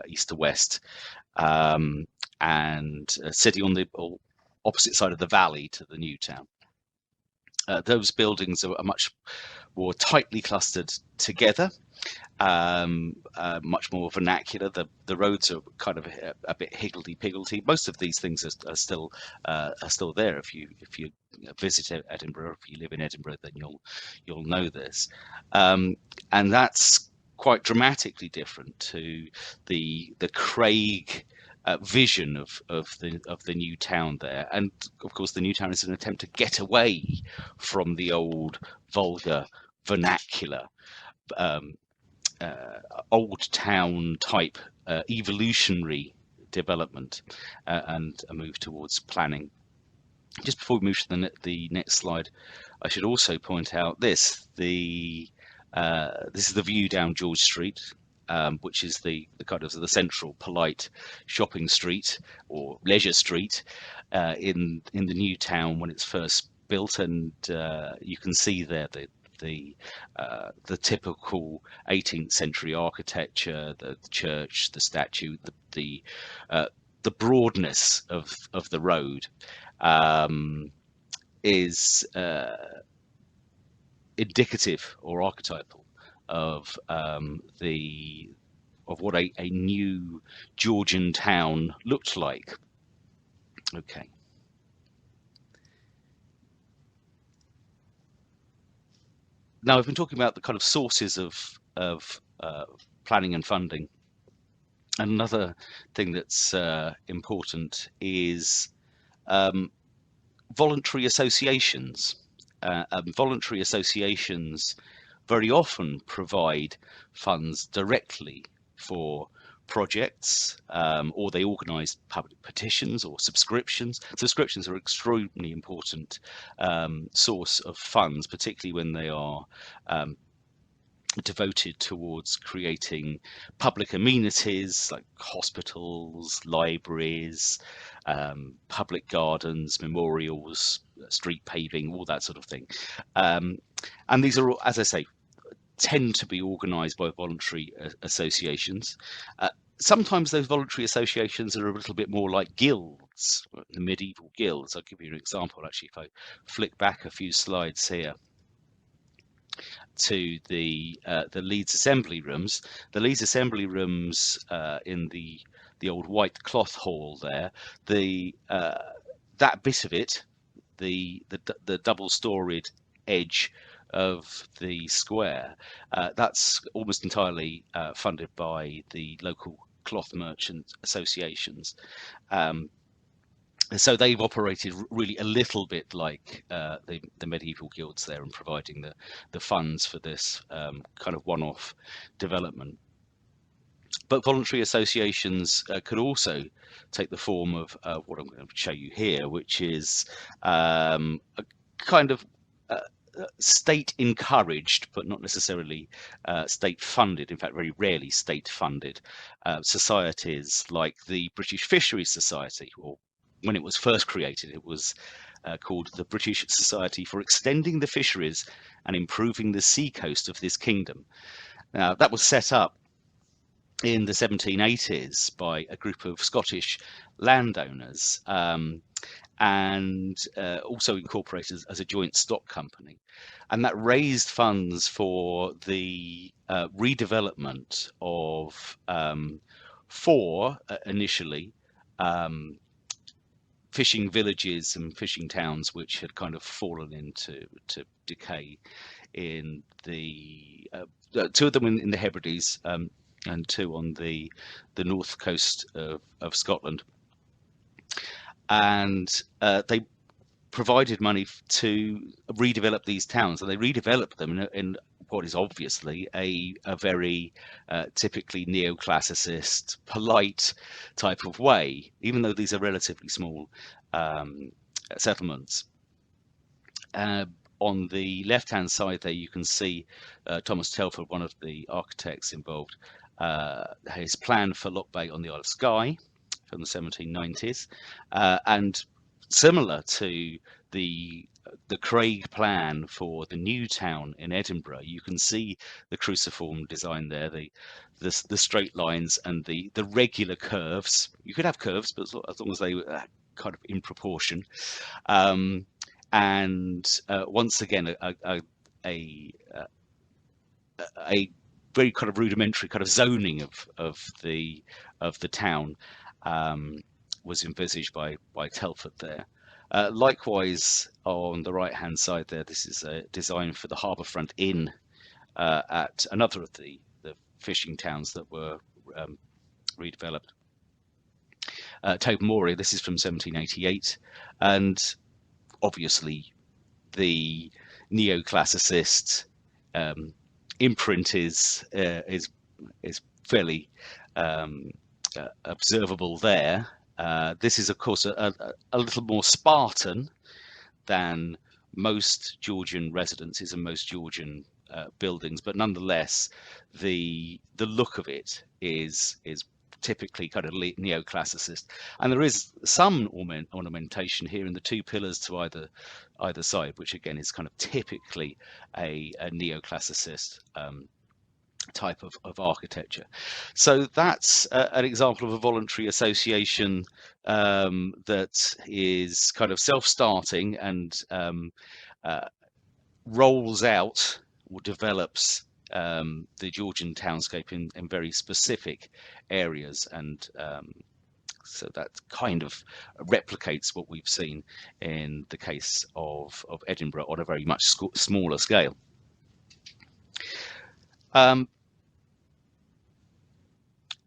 east to west, and sitting on the opposite side of the valley to the new town. Those buildings are much more tightly clustered together, much more vernacular. The roads are kind of a bit higgledy-piggledy. Most of these things are still there. If you visit Edinburgh, if you live in Edinburgh, then you'll know this, and that's quite dramatically different to the Craig vision of the new town there. And of course the new town is an attempt to get away from the old vulgar vernacular old town type evolutionary development, and a move towards planning. Just before we move to the next slide, I should also point out this is the view down George Street, which is the kind of the central polite shopping street or leisure street in the new town when it's first built, and you can see there the typical 18th century architecture, the church, the statue, the broadness of the road is indicative or archetypal of what a new Georgian town looked like. Okay. Now I've been talking about the kind of sources of planning and funding. Another thing that's important is voluntary associations. Voluntary associations very often provide funds directly for projects, or they organise public petitions or subscriptions. Subscriptions are an extremely important source of funds, particularly when they are devoted towards creating public amenities like hospitals, libraries, public gardens, memorials, street paving, all that sort of thing. And these are, as I say, tend to be organised by voluntary associations. Sometimes those voluntary associations are a little bit more like guilds, the medieval guilds. I'll give you an example, actually, if I flick back a few slides here to the Leeds Assembly Rooms. The Leeds Assembly Rooms in the old white cloth hall there, that bit of it, the double-storied edge of the square, that's almost entirely funded by the local cloth merchant associations. So they've operated really a little bit like the medieval guilds there, and providing the funds for this kind of one-off development. But voluntary associations could also take the form of what I'm going to show you here, which is a kind of state encouraged, but not necessarily state funded, in fact very rarely state funded societies like the British Fisheries Society. Or when it was first created, it was called the British Society for Extending the Fisheries and Improving the Sea Coast of this Kingdom. Now, that was set up in the 1780s by a group of Scottish landowners, and also incorporated as a joint stock company. And that raised funds for the redevelopment of four initially fishing villages and fishing towns which had kind of fallen into decay in the two of them in the Hebrides, and two on the north coast of Scotland. And they provided money to redevelop these towns, and they redeveloped them in what is obviously a very typically neoclassicist, polite type of way, even though these are relatively small settlements. On the left-hand side there, you can see Thomas Telford, one of the architects involved, his plan for Loch Bay on the Isle of Skye from the 1790s, and similar to the Craig plan for the new town in Edinburgh, you can see the cruciform design there, the straight lines and the regular curves. You could have curves, but as long as they were kind of in proportion. And once again, a very kind of rudimentary kind of zoning of the town was envisaged by Telford there. Likewise, on the right hand side there, this is a design for the Harbourfront Inn at another of the fishing towns that were redeveloped. Tobermory, this is from 1788, and obviously the neoclassicist imprint is fairly observable there. This is, of course, a little more Spartan than most Georgian residences and most Georgian buildings, but nonetheless, the look of it is typically kind of neoclassicist, and there is some ornamentation here in the two pillars to either side, which again is kind of typically a neoclassicist type of architecture. So that's an example of a voluntary association that is kind of self-starting and rolls out or develops the Georgian townscape in very specific areas, and so that kind of replicates what we've seen in the case of Edinburgh on a very much smaller scale.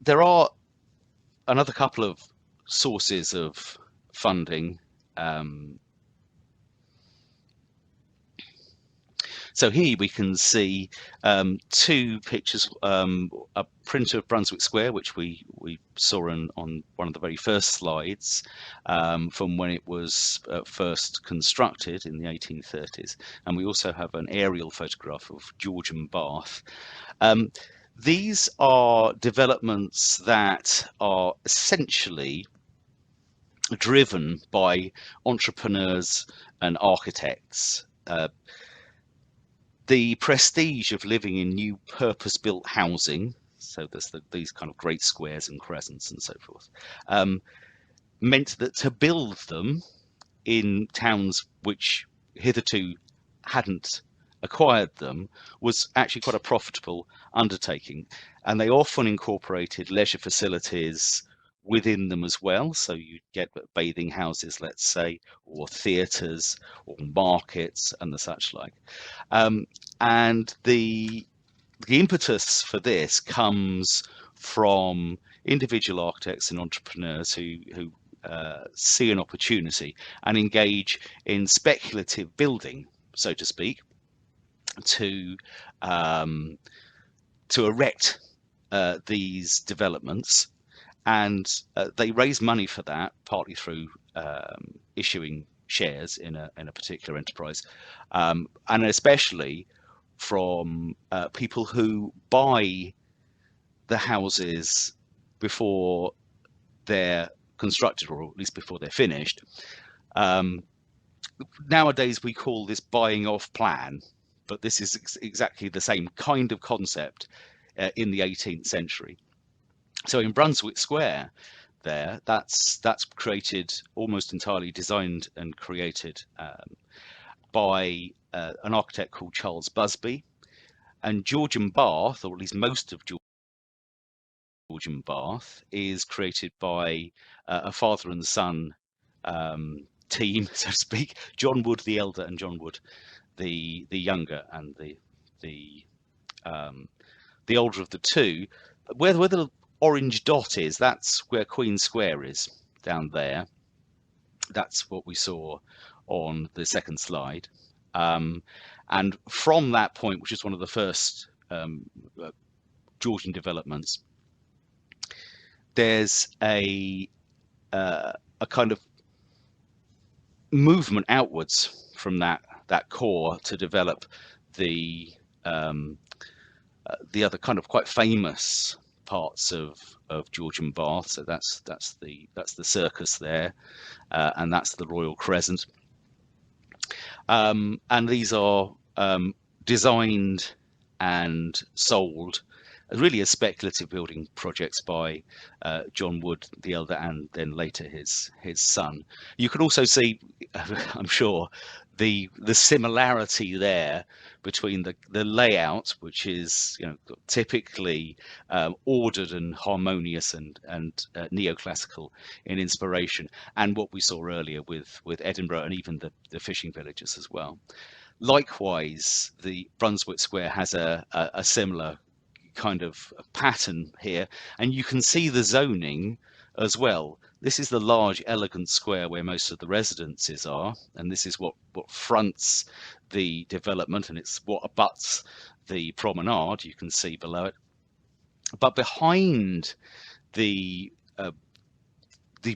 There are another couple of sources of funding. So here we can see two pictures, a print of Brunswick Square, which we saw on one of the very first slides from when it was first constructed in the 1830s. And we also have an aerial photograph of Georgian Bath. These are developments that are essentially driven by entrepreneurs and architects. The prestige of living in new purpose-built housing, so there's these kind of great squares and crescents and so forth, meant that to build them in towns which hitherto hadn't acquired them was actually quite a profitable undertaking, and they often incorporated leisure facilities within them as well. So you get bathing houses, let's say, or theatres or markets and the such like. And the impetus for this comes from individual architects and entrepreneurs who see an opportunity and engage in speculative building, so to speak, to erect these developments. And they raise money for that, partly through issuing shares in a particular enterprise, and especially from people who buy the houses before they're constructed, or at least before they're finished, Nowadays we call this buying off plan, but this is exactly the same kind of concept in the 18th century. So in Brunswick Square, that's created, almost entirely designed and created by an architect called Charles Busby, and Georgian Bath, or at least most of Georgian Bath, is created by a father and son team, so to speak. John Wood the elder and John Wood the younger, and the the older of the two. Where the orange dot is, that's where Queen Square is, down there. That's what we saw on the second slide. And from that point, which is one of the first Georgian developments, there's a kind of movement outwards from that core to develop the other kind of quite famous parts of Georgian Bath. So that's the circus there, and that's the Royal Crescent. And these are designed and sold really as speculative building projects by John Wood the elder, and then later his son. You can also see, I'm sure, the similarity there between the layout, which is, you know, typically ordered and harmonious and neoclassical in inspiration, and what we saw earlier with Edinburgh and even the fishing villages as well. Likewise, the Brunswick Square has a similar kind of pattern here, and you can see the zoning as well. This is the large elegant square where most of the residences are, and this is what fronts the development, and it's what abuts the promenade, you can see below it. But behind the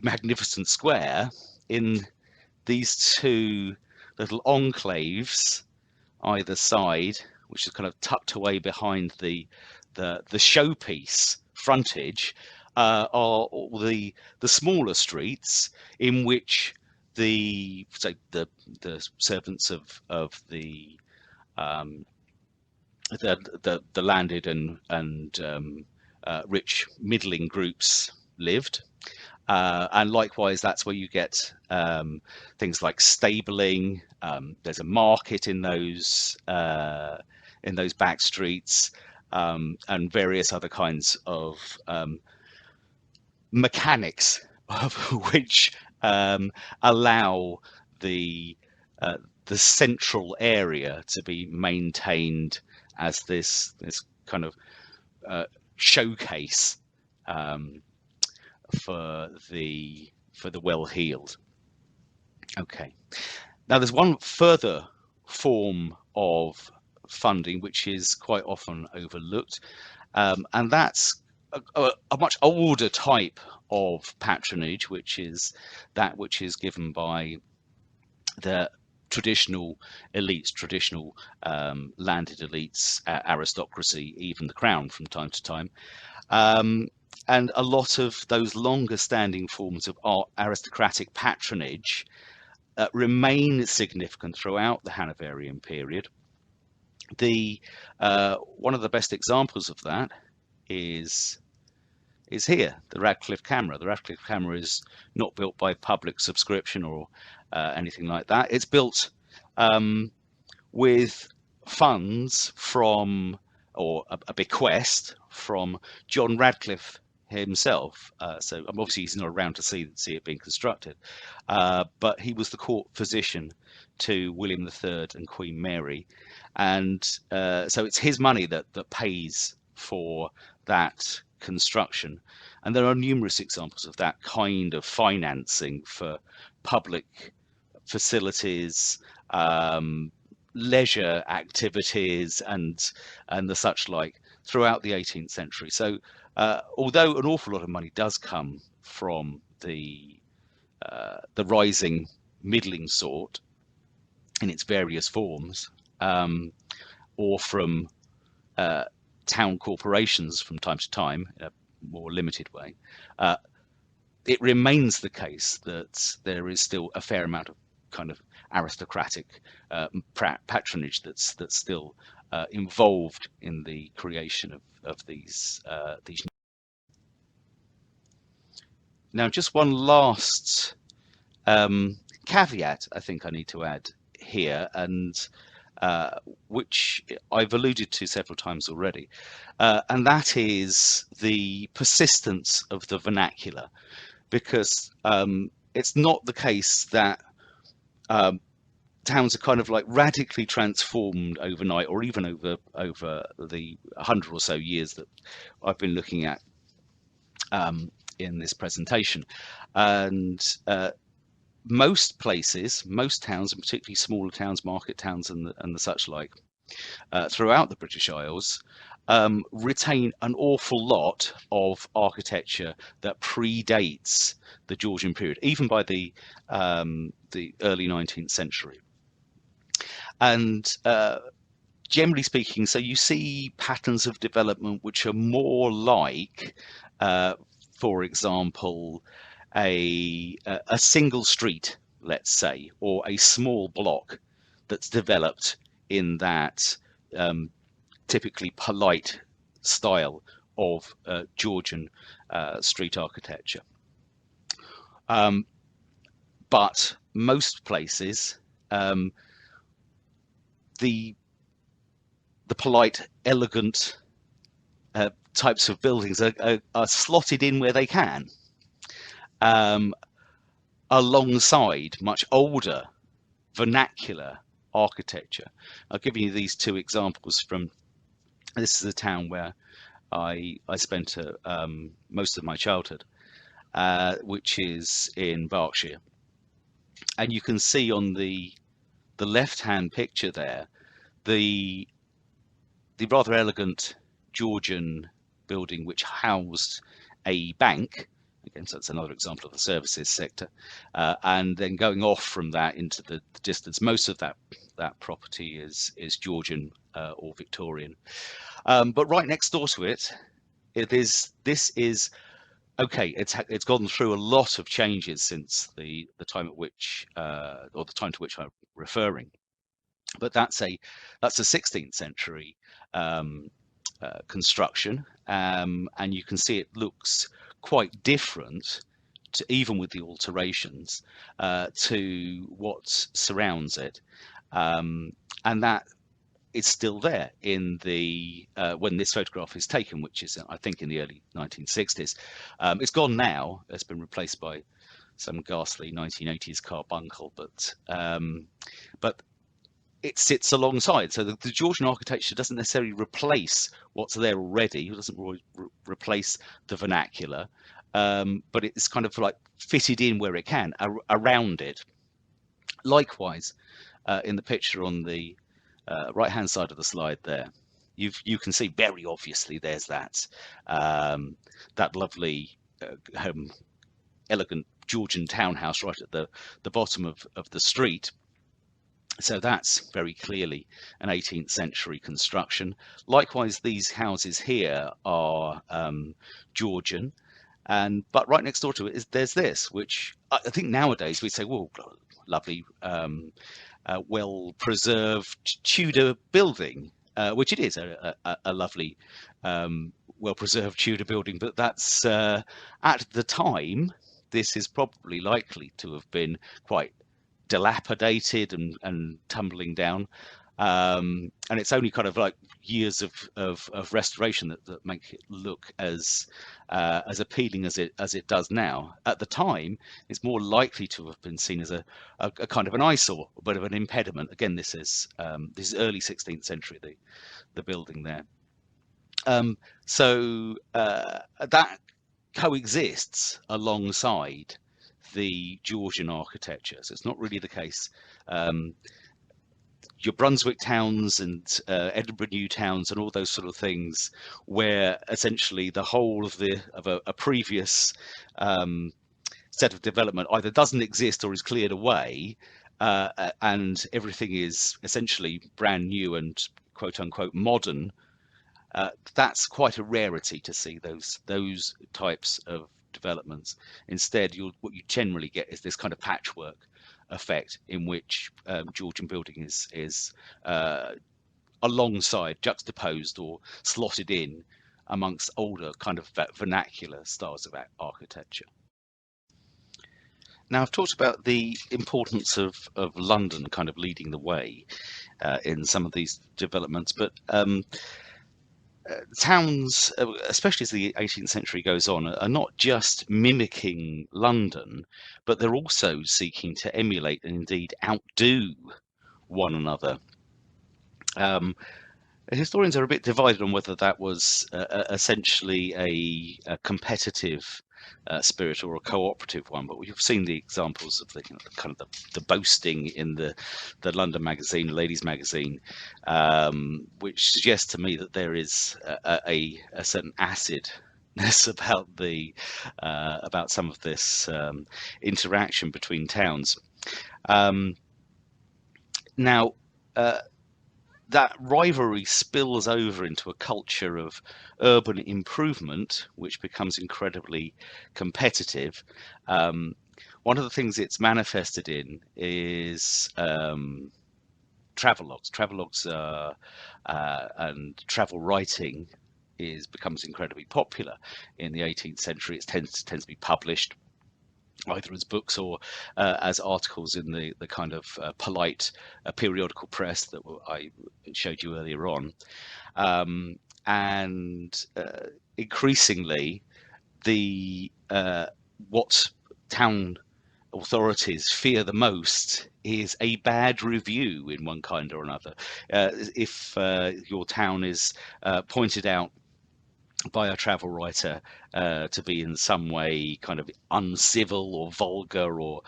magnificent square, in these two little enclaves either side, which is kind of tucked away behind the showpiece frontage, are all the smaller streets in which the servants of the landed and rich middling groups lived. And likewise, that's where you get things like stabling. There's a market in those back streets, and various other kinds of mechanics, of which allow the central area to be maintained as this kind of showcase for the well-heeled. Okay, now there's one further form of funding which is quite often overlooked, and that's a much older type of patronage, which is given by the traditional elites, landed elites, aristocracy, even the crown from time to time. And a lot of those longer standing forms of aristocratic patronage remain significant throughout the Hanoverian period. One of the best examples of that is here, the Radcliffe Camera. The Radcliffe Camera is not built by public subscription or anything like that. It's built with funds from, or a bequest from John Radcliffe himself. So obviously he's not around to see it being constructed, but he was the court physician to William III and Queen Mary, and so it's his money that pays for that construction. And there are numerous examples of that kind of financing for public facilities, leisure activities, and the such like throughout the 18th century. So although an awful lot of money does come from the rising middling sort in its various forms, or from town corporations from time to time in a more limited way, it remains the case that there is still a fair amount of kind of aristocratic patronage that's still involved in the creation of these. Now, just one last caveat I think I need to add here, and which I've alluded to several times already, and that is the persistence of the vernacular, because it's not the case that towns are kind of like radically transformed overnight, or even over the 100 or so years that I've been looking at in this presentation. And most places, most towns, and particularly smaller towns, market towns and the such like, throughout the British Isles, retain an awful lot of architecture that predates the Georgian period, even by the early 19th century. And generally speaking, so you see patterns of development which are more like, for example, a single street, let's say, or a small block that's developed in that typically polite style of Georgian street architecture. But most places, the polite, elegant types of buildings are slotted in where they can, alongside much older vernacular architecture. I'll give you these two examples from, this is a town where I spent most of my childhood, which is in Berkshire. And you can see on the left-hand picture there, the rather elegant Georgian building which housed a bank. Again, so that's another example of the services sector. And then going off from that into the distance, most of that property is Georgian or Victorian. But right next door to it, this is okay. It's gone through a lot of changes since the time at which, or the time to which I'm referring. But that's a 16th century construction, and you can see it looks quite different, to, even with the alterations, to what surrounds it, and that is still there in the when this photograph is taken, which is I think in the early 1960s. It's gone now. It's been replaced by some ghastly 1980s carbuncle, but it sits alongside. So the Georgian architecture doesn't necessarily replace what's there already. It doesn't replace the vernacular, but it's kind of like fitted in where it can around it. Likewise, in the picture on the right-hand side of the slide there, you can see very obviously there's that lovely elegant Georgian townhouse right at the bottom of the street. So that's very clearly an 18th century construction. Likewise, these houses here are Georgian, but right next door to it there's this, which I think nowadays we'd say, well, lovely, well-preserved Tudor building, which it is a lovely, well-preserved Tudor building. But that's at the time, this is probably likely to have been quite dilapidated and tumbling down, and it's only kind of like years of restoration that make it look as appealing as it does now. At the time, it's more likely to have been seen as a kind of an eyesore, a bit of an impediment. Again, this is early 16th century, the building there. So that coexists alongside the Georgian architecture. So it's not really the case. Your Brunswick towns and Edinburgh New Towns and all those sort of things, where essentially the whole of a previous set of development either doesn't exist or is cleared away, and everything is essentially brand new and quote unquote modern. That's quite a rarity to see those types of developments. Instead, what you generally get is this kind of patchwork effect in which Georgian building is alongside, juxtaposed or slotted in amongst older kind of vernacular styles of architecture. Now, I've talked about the importance of London kind of leading the way in some of these developments, but towns, especially as the 18th century goes on, are not just mimicking London, but they're also seeking to emulate and indeed outdo one another. Historians are a bit divided on whether that was essentially a competitive spirit or a cooperative one, but we've seen the examples of the kind of the boasting in the London magazine, Ladies magazine, which suggests to me that there is a certain acidness about the about some of this interaction between towns. Now. That rivalry spills over into a culture of urban improvement, which becomes incredibly competitive. One of the things it's manifested in is travelogues. Travelogues and travel writing becomes incredibly popular in the 18th century. It tends to be published either as books or as articles in the kind of polite periodical press that I showed you earlier on. And increasingly, what town authorities fear the most is a bad review in one kind or another. If your town is pointed out by a travel writer to be in some way kind of uncivil or vulgar or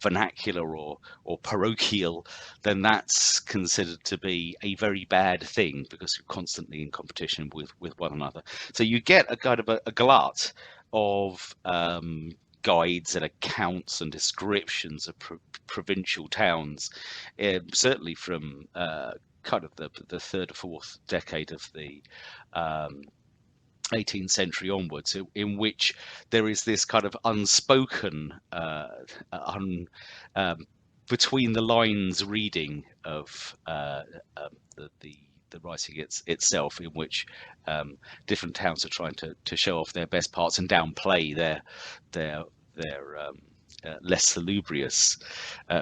vernacular or parochial, then that's considered to be a very bad thing because you're constantly in competition with one another. So you get a kind of a glut of guides and accounts and descriptions of provincial towns, certainly from kind of the third or fourth decade of the 18th century onwards, in which there is this kind of unspoken, between the lines reading of the writing itself, in which different towns are trying to show off their best parts and downplay their less salubrious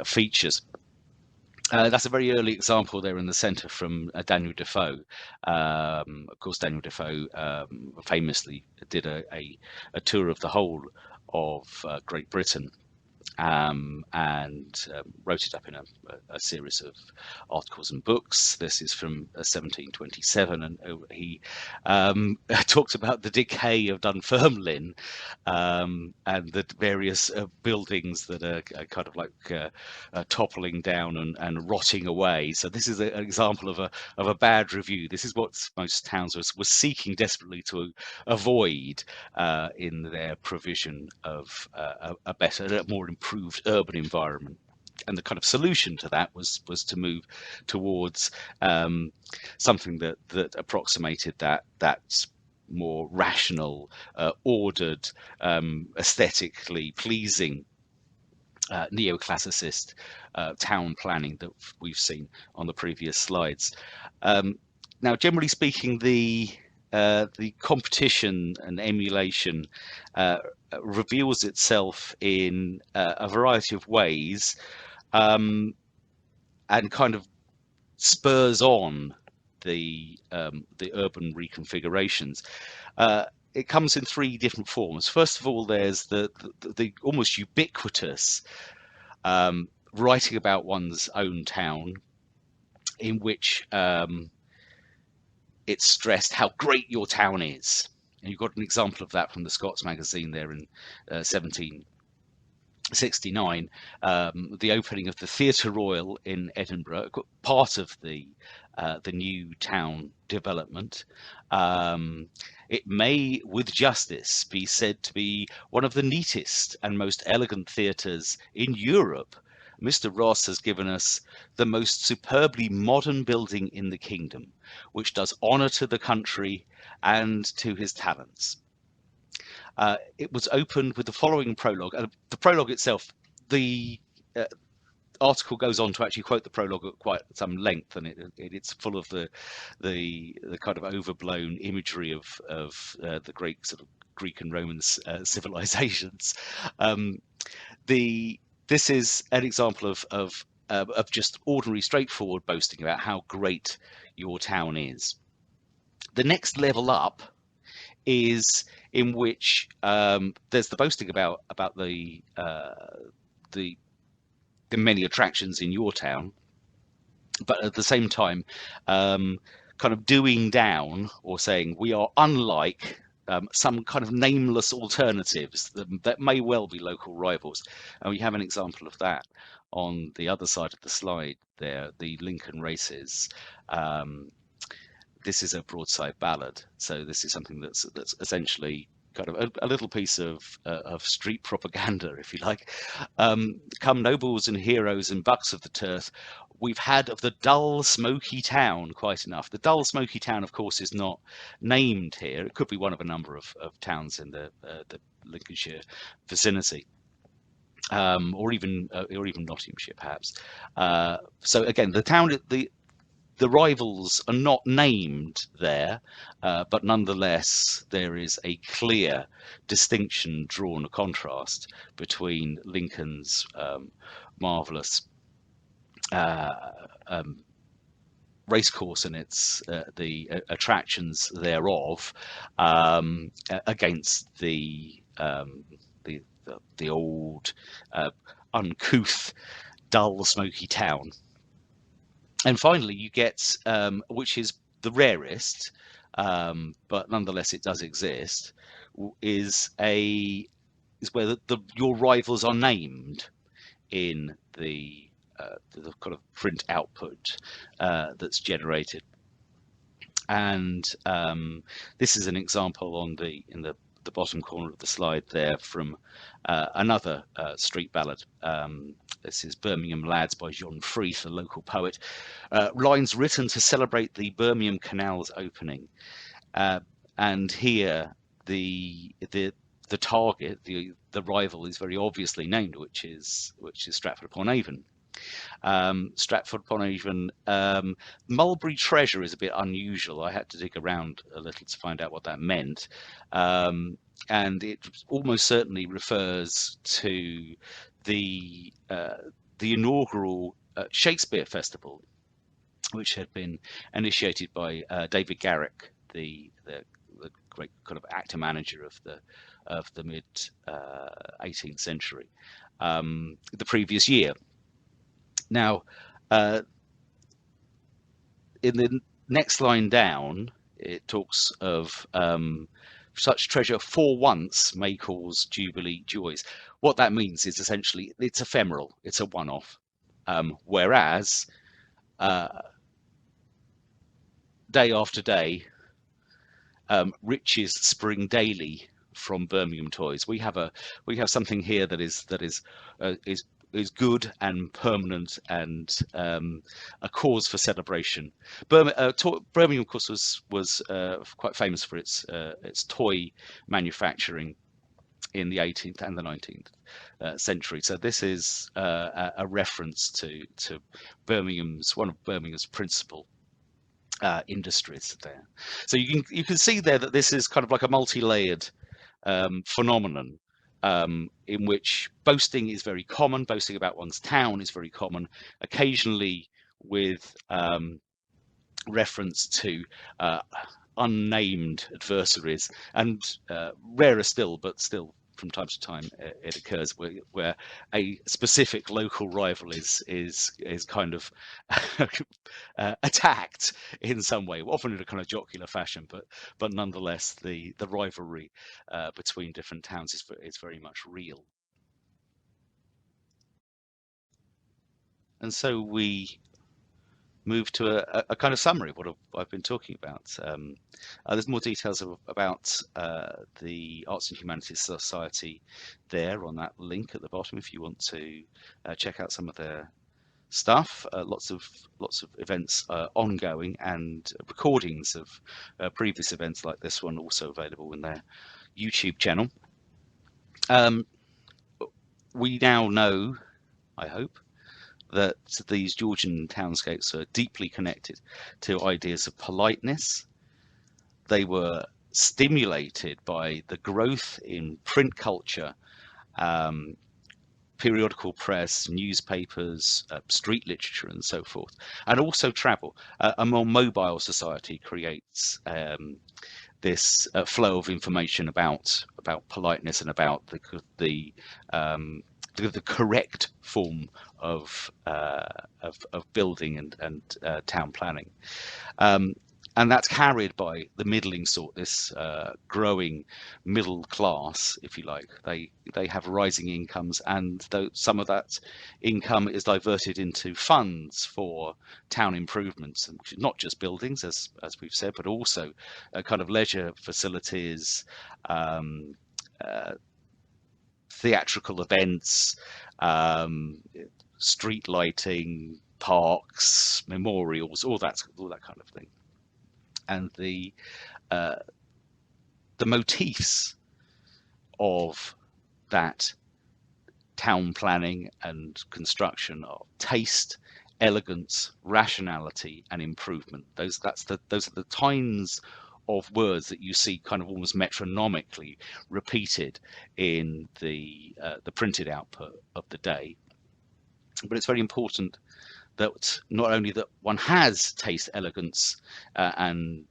features. That's a very early example there in the centre from Daniel Defoe. Of course, Daniel Defoe famously did a tour of the whole of Great Britain and wrote it up in a series of articles and books. This is from 1727, and he talked about the decay of Dunfermline and the various buildings that are kind of like toppling down and rotting away. So this is an example of a bad review. This is what most towns were seeking desperately to avoid in their provision of a better, more improved urban environment. And the kind of solution to that was to move towards something that approximated that more rational, ordered, aesthetically pleasing neoclassicist town planning that we've seen on the previous slides. Now, generally speaking, the competition and emulation reveals itself in a variety of ways, and kind of spurs on the urban reconfigurations. It comes in three different forms. First of all, there's the almost ubiquitous writing about one's own town, in which it's stressed how great your town is. And you've got an example of that from the Scots magazine there in 1769, the opening of the Theatre Royal in Edinburgh, part of the new town development. It may, with justice, be said to be one of the neatest and most elegant theatres in Europe. Mr. Ross has given us the most superbly modern building in the kingdom, which does honour to the country and to his talents. It was opened with the following prologue. The prologue itself, the article goes on to actually quote the prologue at quite some length, and it's full of the kind of overblown imagery of the great sort of Greek and Roman civilizations. Um, this is an example of just ordinary, straightforward boasting about how great your town is. The next level up is in which there's the boasting about the the many attractions in your town, but at the same time, kind of doing down or saying we are unlike some kind of nameless alternatives that may well be local rivals. And we have an example of that on the other side of the slide there, the Lincoln races. Um, this is a broadside ballad, so this is something that's essentially kind of a little piece of street propaganda, if you like. Come nobles and heroes and bucks of the turf, we've had of the dull, smoky town quite enough. The dull, smoky town, of course, is not named here. It could be one of a number of towns in the Lincolnshire vicinity. Or even Nottinghamshire, perhaps. So again, the town, the rivals are not named there, but nonetheless there is a clear distinction drawn, a contrast between Lincoln's marvellous racecourse and its the attractions thereof, against the old uncouth, dull, smoky town. And finally, you get, which is the rarest, but nonetheless it does exist, is where your rivals are named in the kind of print output that's generated. And this is an example in the bottom corner of the slide there from another street ballad. This is Birmingham Lads by John Freeth, a local poet. Lines written to celebrate the Birmingham Canal's opening. And here the target, the rival, is very obviously named, which is Stratford upon Avon. Stratford upon Avon. Mulberry Treasure is a bit unusual. I had to dig around a little to find out what that meant. And it almost certainly refers to the inaugural Shakespeare Festival, which had been initiated by David Garrick, the great kind of actor manager of the mid 18th century, the previous year. Now, in the next line down, it talks of such treasure for once may cause jubilee joys. What that means is essentially it's ephemeral, it's a one-off, whereas day after day, riches spring daily from Birmingham toys. We have something here that is good and permanent and a cause for celebration. Birmingham, of course, was quite famous for its toy manufacturing in the 18th and the 19th century. So this is a reference to one of Birmingham's principal industries there. So you can see there that this is kind of like a multi-layered phenomenon, in which boasting is very common. Boasting about one's town is very common, occasionally with reference to unnamed adversaries, and rarer still, but still from time to time it occurs where a specific local rival is kind of attacked in some way, often in a kind of jocular fashion, but nonetheless the rivalry between different towns is very much real. And so we move to a kind of summary of what I've been talking about. There's more details about the Arts and Humanities Society there on that link at the bottom if you want to check out some of their stuff. Lots of events ongoing, and recordings of previous events like this one also available in their YouTube channel. We now know I hope, that these Georgian townscapes are deeply connected to ideas of politeness. They were stimulated by the growth in print culture, um, periodical press, newspapers, street literature, and so forth, and also travel. A more mobile society creates this flow of information about politeness and about um, the correct form of building and town planning. Um, and that's carried by the middling sort, this growing middle class, if you like. They have rising incomes, and some of that income is diverted into funds for town improvements, and not just buildings, as we've said, but also kind of leisure facilities, um, uh, theatrical events, um, street lighting, parks, memorials, all that kind of thing. And uh, the motifs of that town planning and construction are taste, elegance, rationality, and improvement. Those are the kinds of words that you see kind of almost metronomically repeated in the printed output of the day. But it's very important that not only that one has taste, elegance, and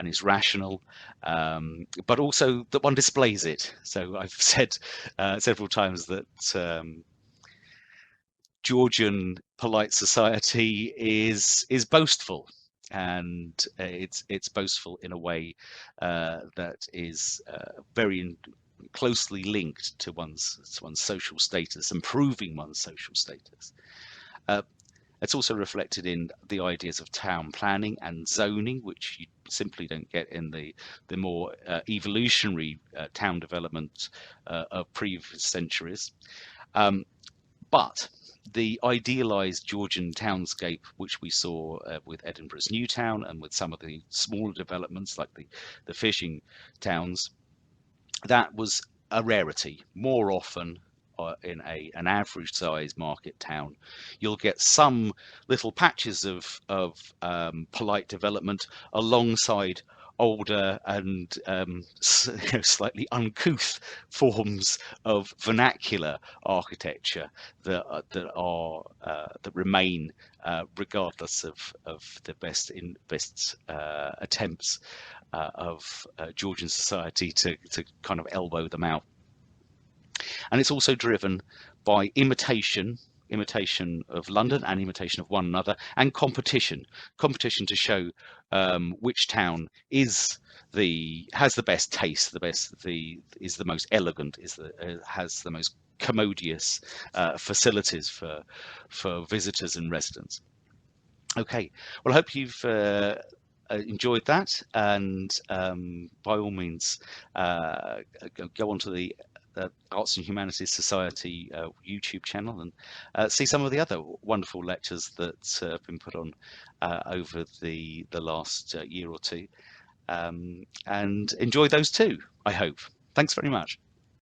is rational, but also that one displays it. So I've said several times that Georgian polite society is boastful, and it's boastful in a way that is very closely linked to one's social status, improving one's social status. Uh, It's also reflected in the ideas of town planning and zoning, which you simply don't get in the more evolutionary town development of previous centuries. Um, but the idealized Georgian townscape, which we saw with Edinburgh's New Town and with some of the smaller developments like the fishing towns, that was a rarity. More often in an average size market town, you'll get some little patches of polite development alongside older and slightly uncouth forms of vernacular architecture that remain regardless of the best attempts of Georgian society to kind of elbow them out. And it's also driven by imitation of London and imitation of one another, and competition to show which town has the best taste, is the most elegant, has the most commodious facilities for visitors and residents. Okay, well, I hope you've enjoyed that, and by all means go onto the Arts and Humanities Society YouTube channel and see some of the other wonderful lectures that have been put on over the last year or two, and enjoy those too, I hope. Thanks very much.